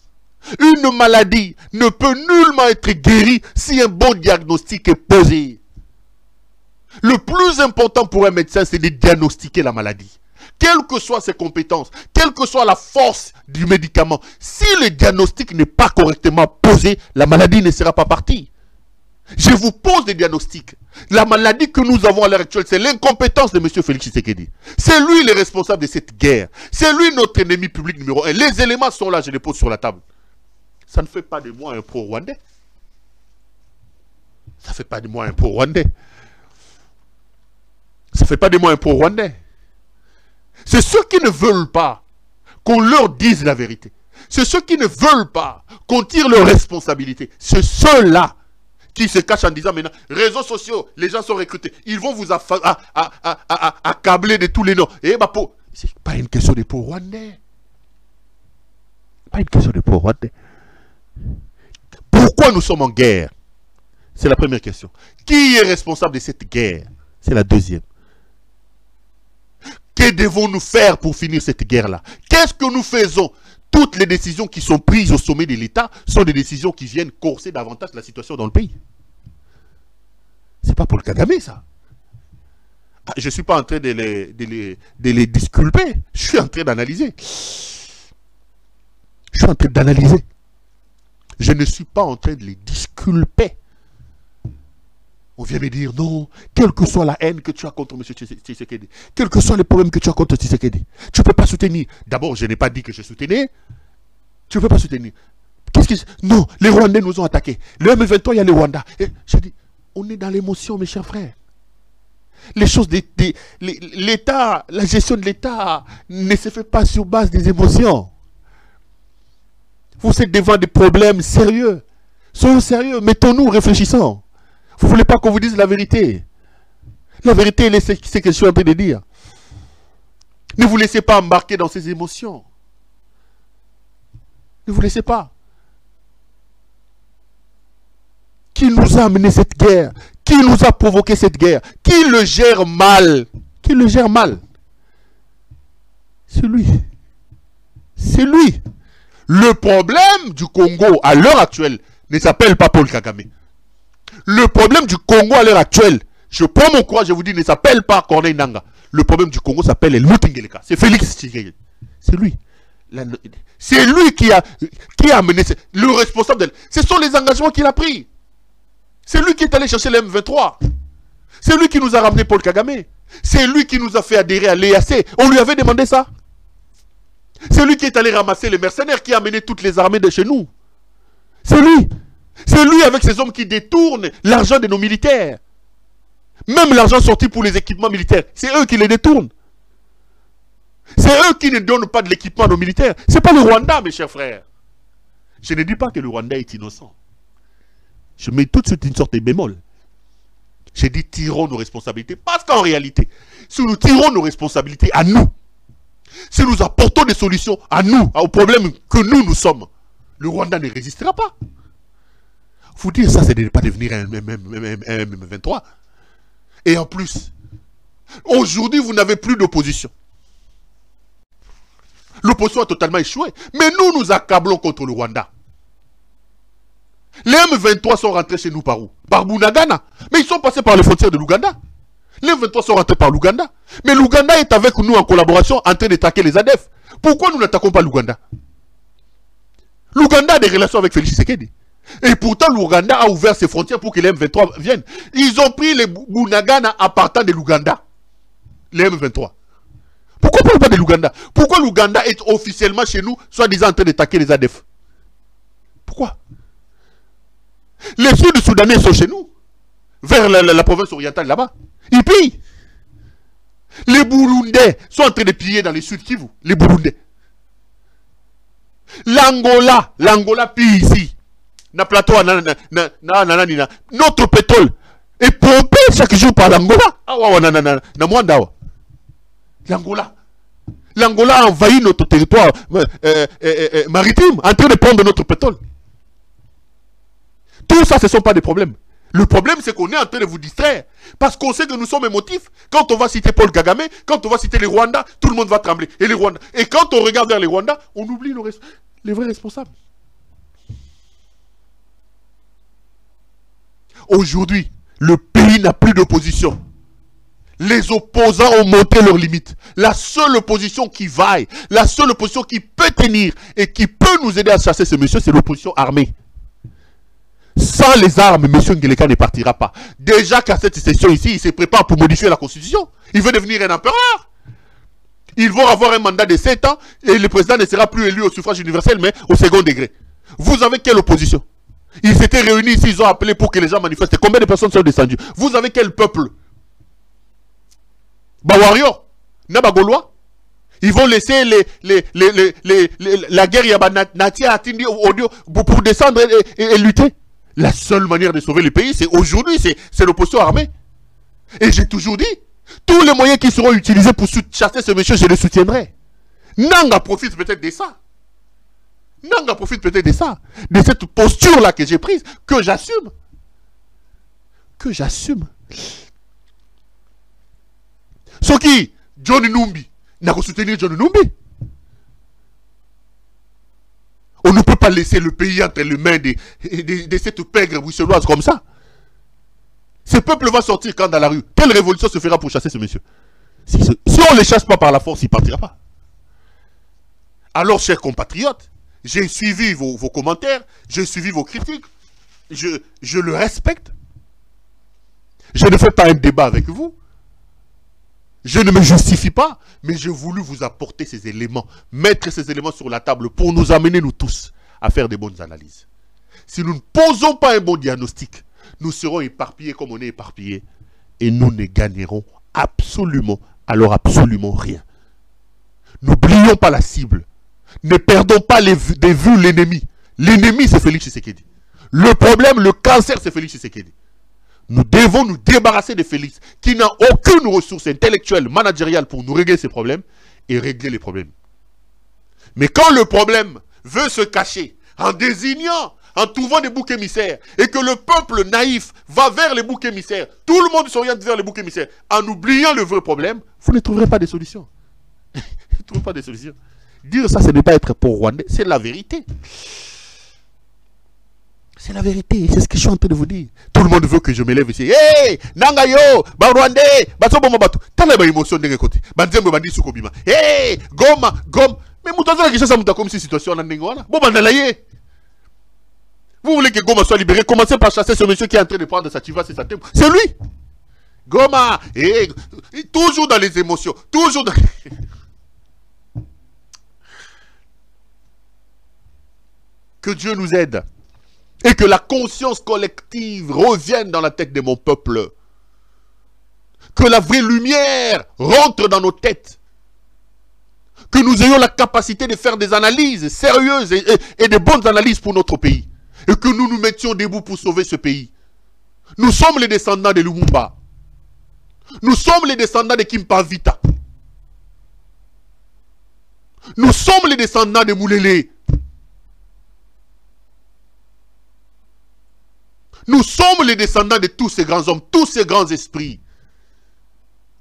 [SPEAKER 2] Une maladie ne peut nullement être guérie si un bon diagnostic est posé. Le plus important pour un médecin, c'est de diagnostiquer la maladie. Quelles que soient ses compétences, quelle que soit la force du médicament, si le diagnostic n'est pas correctement posé, la maladie ne sera pas partie. Je vous pose des diagnostics. La maladie que nous avons à l'heure actuelle, c'est l'incompétence de M. Félix Tshisekedi. C'est lui le responsable de cette guerre. C'est lui notre ennemi public numéro 1. Les éléments sont là, je les pose sur la table. Ça ne fait pas de moi un pro-rwandais. Ça ne fait pas de moi un pro-rwandais. Ça ne fait pas de moi un pro-rwandais. C'est ceux qui ne veulent pas qu'on leur dise la vérité. C'est ceux qui ne veulent pas qu'on tire leurs responsabilités. C'est ceux-là qui se cachent en disant maintenant, réseaux sociaux, les gens sont recrutés. Ils vont vous accabler de tous les noms. Et bah, c'est pas une question de pour Rwandais. Pas une question de pour Rwandais. Pourquoi nous sommes en guerre? C'est la première question. Qui est responsable de cette guerre? C'est la deuxième. Que devons-nous faire pour finir cette guerre-là? Qu'est-ce que nous faisons? Toutes les décisions qui sont prises au sommet de l'État sont des décisions qui viennent corser davantage la situation dans le pays. C'est pas pour le Kagame, ça. Ah, je ne suis pas en train de les disculper. Je suis en train d'analyser. Je suis en train d'analyser. Je ne suis pas en train de les disculper. On vient me dire non, quelle que soit la haine que tu as contre M. Tshisekedi, quels que soient les problèmes que tu as contre Tshisekedi, tu ne peux pas soutenir. D'abord, je n'ai pas dit que je soutenais. Tu ne peux pas soutenir. Non, les Rwandais nous ont attaqués. Le M23, il y a les Rwandais. Je dis, on est dans l'émotion, mes chers frères. Les choses, l'État, la gestion de l'État ne se fait pas sur base des émotions. Vous êtes devant des problèmes sérieux. Soyons sérieux, mettons-nous, réfléchissons. Vous ne voulez pas qu'on vous dise la vérité. La vérité, c'est ce que je suis en train de dire. Ne vous laissez pas embarquer dans ces émotions. Ne vous laissez pas. Qui nous a amené cette guerre? Qui nous a provoqué cette guerre? Qui le gère mal? Qui le gère mal? C'est lui. C'est lui. Le problème du Congo à l'heure actuelle ne s'appelle pas Paul Kagame. Le problème du Congo à l'heure actuelle, je prends mon courage, je vous dis, ne s'appelle pas Corneille Nanga. Le problème du Congo s'appelle Helmut Ngeleka. C'est Félix Tshisekedi. C'est lui. C'est lui qui a amené le responsable. Ce sont les engagements qu'il a pris. C'est lui qui est allé chercher les M23. C'est lui qui nous a ramené Paul Kagame. C'est lui qui nous a fait adhérer à l'EAC. On lui avait demandé ça. C'est lui qui est allé ramasser les mercenaires, qui a amené toutes les armées de chez nous. C'est lui. C'est lui avec ces hommes qui détournent l'argent de nos militaires. Même l'argent sorti pour les équipements militaires, c'est eux qui les détournent. C'est eux qui ne donnent pas de l'équipement à nos militaires. Ce n'est pas le Rwanda, mes chers frères. Je ne dis pas que le Rwanda est innocent. Je mets tout de suite une sorte de bémol. J'ai dit tirons nos responsabilités. Parce qu'en réalité, si nous tirons nos responsabilités à nous, si nous apportons des solutions à nous, aux problèmes que nous sommes, le Rwanda ne résistera pas. Vous dire ça, c'est de ne pas devenir un M23. Et en plus, aujourd'hui, vous n'avez plus d'opposition. L'opposition a totalement échoué. Mais nous, nous accablons contre le Rwanda. Les M23 sont rentrés chez nous par où? Par Bunagana. Mais ils sont passés par les frontières de l'Ouganda. Les M23 sont rentrés par l'Ouganda. Mais l'Ouganda est avec nous en collaboration en train d'attaquer les ADF. Pourquoi nous n'attaquons pas l'Ouganda? L'Ouganda a des relations avec Félix Tshisekedi. Et pourtant, l'Ouganda a ouvert ses frontières pour que les M23 viennent. Ils ont pris les Bunagana à partant de l'Ouganda. Les M23. Pourquoi on ne parle pas de l'Ouganda? Pourquoi l'Ouganda est officiellement chez nous, soi-disant en train d'attaquer les ADF? Pourquoi? Les Sud-Soudanais sont chez nous, vers la province orientale là-bas. Ils pillent. Les Burundais sont en train de piller dans les Sud-Kivu. Les Burundais. L'Angola pille ici. Na plateau, notre pétrole est pompé chaque jour par l'Angola. L'Angola a envahi notre territoire maritime en train de prendre notre pétrole. Tout ça, ce ne sont pas des problèmes. Le problème, c'est qu'on est en train de vous distraire. Parce qu'on sait que nous sommes émotifs. Quand on va citer Paul Kagame, quand on va citer les Rwandais, tout le monde va trembler. Et quand on regarde vers les Rwandais, on oublie les vrais responsables. Aujourd'hui, le pays n'a plus d'opposition. Les opposants ont monté leurs limites. La seule opposition qui vaille, la seule opposition qui peut tenir et qui peut nous aider à chasser ce monsieur, c'est l'opposition armée. Sans les armes, M. Ngeleka ne partira pas. Déjà qu'à cette session ici, il se prépare pour modifier la constitution. Il veut devenir un empereur. Ils vont avoir un mandat de 7 ans et le président ne sera plus élu au suffrage universel, mais au second degré. Vous avez quelle opposition? Ils s'étaient réunis ici, ils ont appelé pour que les gens manifestent. Combien de personnes sont descendues? Vous avez quel peuple? Bawario, Nabagolois. Ils vont laisser la guerre Yabanati Atindi audio pour descendre et lutter. La seule manière de sauver le pays, c'est aujourd'hui, c'est l'opposition armée. Et j'ai toujours dit, tous les moyens qui seront utilisés pour chasser ce monsieur, je les soutiendrai. Nanga profite peut-être de ça. Nanga profite peut-être de ça. De cette posture-là que j'ai prise, que j'assume. Que j'assume. Ce qui, John Numbi, n'a pas soutenu John Numbi. On ne peut pas laisser le pays entre les mains de cette pègre bruxelloise comme ça. Ce peuple va sortir quand dans la rue. Quelle révolution se fera pour chasser ce monsieur? Si on ne le chasse pas par la force, il ne partira pas. Alors, chers compatriotes, j'ai suivi vos commentaires, j'ai suivi vos critiques, je le respecte. Je ne fais pas un débat avec vous. Je ne me justifie pas, mais j'ai voulu vous apporter ces éléments, mettre ces éléments sur la table pour nous amener, nous tous, à faire des bonnes analyses. Si nous ne posons pas un bon diagnostic, nous serons éparpillés comme on est éparpillés et nous ne gagnerons absolument, alors absolument rien. N'oublions pas la cible. Ne perdons pas de vue l'ennemi. L'ennemi, c'est Félix Tshisekedi. Le problème, le cancer, c'est Félix Tshisekedi. Nous devons nous débarrasser de Félix, qui n'a aucune ressource intellectuelle, managériale pour nous régler ces problèmes et régler les problèmes. Mais quand le problème veut se cacher en désignant, en trouvant des boucs émissaires, et que le peuple naïf va vers les boucs émissaires, tout le monde s'oriente vers les boucs émissaires, en oubliant le vrai problème, vous ne trouverez pas de solution. Vous ne trouverez pas de solution. Dire ça, ce n'est pas être pour Rwandais, c'est la vérité. C'est la vérité, c'est ce que je suis en train de vous dire. Tout le monde veut que je me lève ici. Hey, Nangayo, Rwandais, Basobomo Batu. T'as la émotion de côté. Banzembe Bandi Sukobima. Hey, Goma. Mais Moutaza qui ça comme si situation en Nengwana. Bon, Bandalaye. Vous voulez que Goma soit libéré? Commencez par chasser ce monsieur qui est en train de prendre sa Chivas et sa Tembo. C'est lui. Goma, et toujours dans les émotions, toujours dans... Que Dieu nous aide et que la conscience collective revienne dans la tête de mon peuple. Que la vraie lumière rentre dans nos têtes. Que nous ayons la capacité de faire des analyses sérieuses et de bonnes analyses pour notre pays. Et que nous nous mettions debout pour sauver ce pays. Nous sommes les descendants de Lumumba. Nous sommes les descendants de Kimpa Vita. Nous sommes les descendants de Moulele. Nous sommes les descendants de tous ces grands hommes, tous ces grands esprits.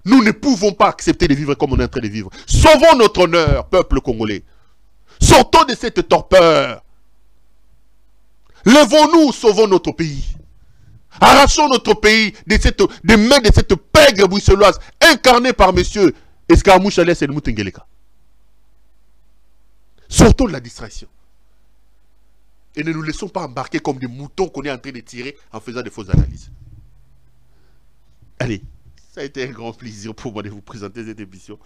[SPEAKER 2] Nous ne pouvons pas accepter de vivre comme on est en train de vivre. Sauvons notre honneur, peuple congolais. Sortons de cette torpeur. Lèvons-nous, sauvons notre pays. Arrachons notre pays des mains de cette pègre bruxelloise incarnée par monsieur Escarmouche Alès et Moutengeleka. Sortons de la distraction. Et ne nous laissons pas embarquer comme des moutons qu'on est en train de tirer en faisant des fausses analyses. Allez, ça a été un grand plaisir pour moi de vous présenter cette émission.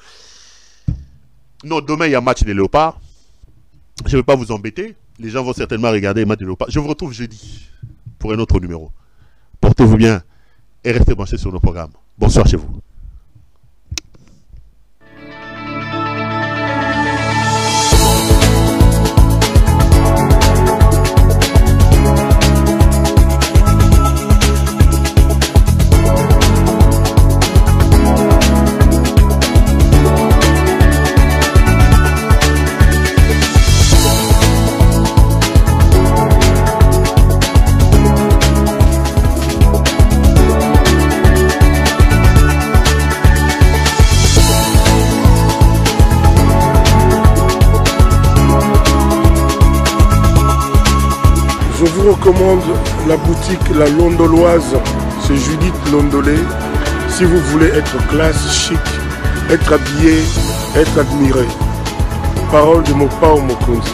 [SPEAKER 2] Non, demain il y a match des Léopards. Je ne vais pas vous embêter. Les gens vont certainement regarder le match des Léopards. Je vous retrouve jeudi pour un autre numéro. Portez-vous bien et restez branchés sur nos programmes. Bonsoir chez vous.
[SPEAKER 1] Je vous recommande la boutique La Londoloise, c'est Judith Londolé. Si vous voulez être classe, chic, être habillé, être admiré. Parole de mon Pao Mokonzi.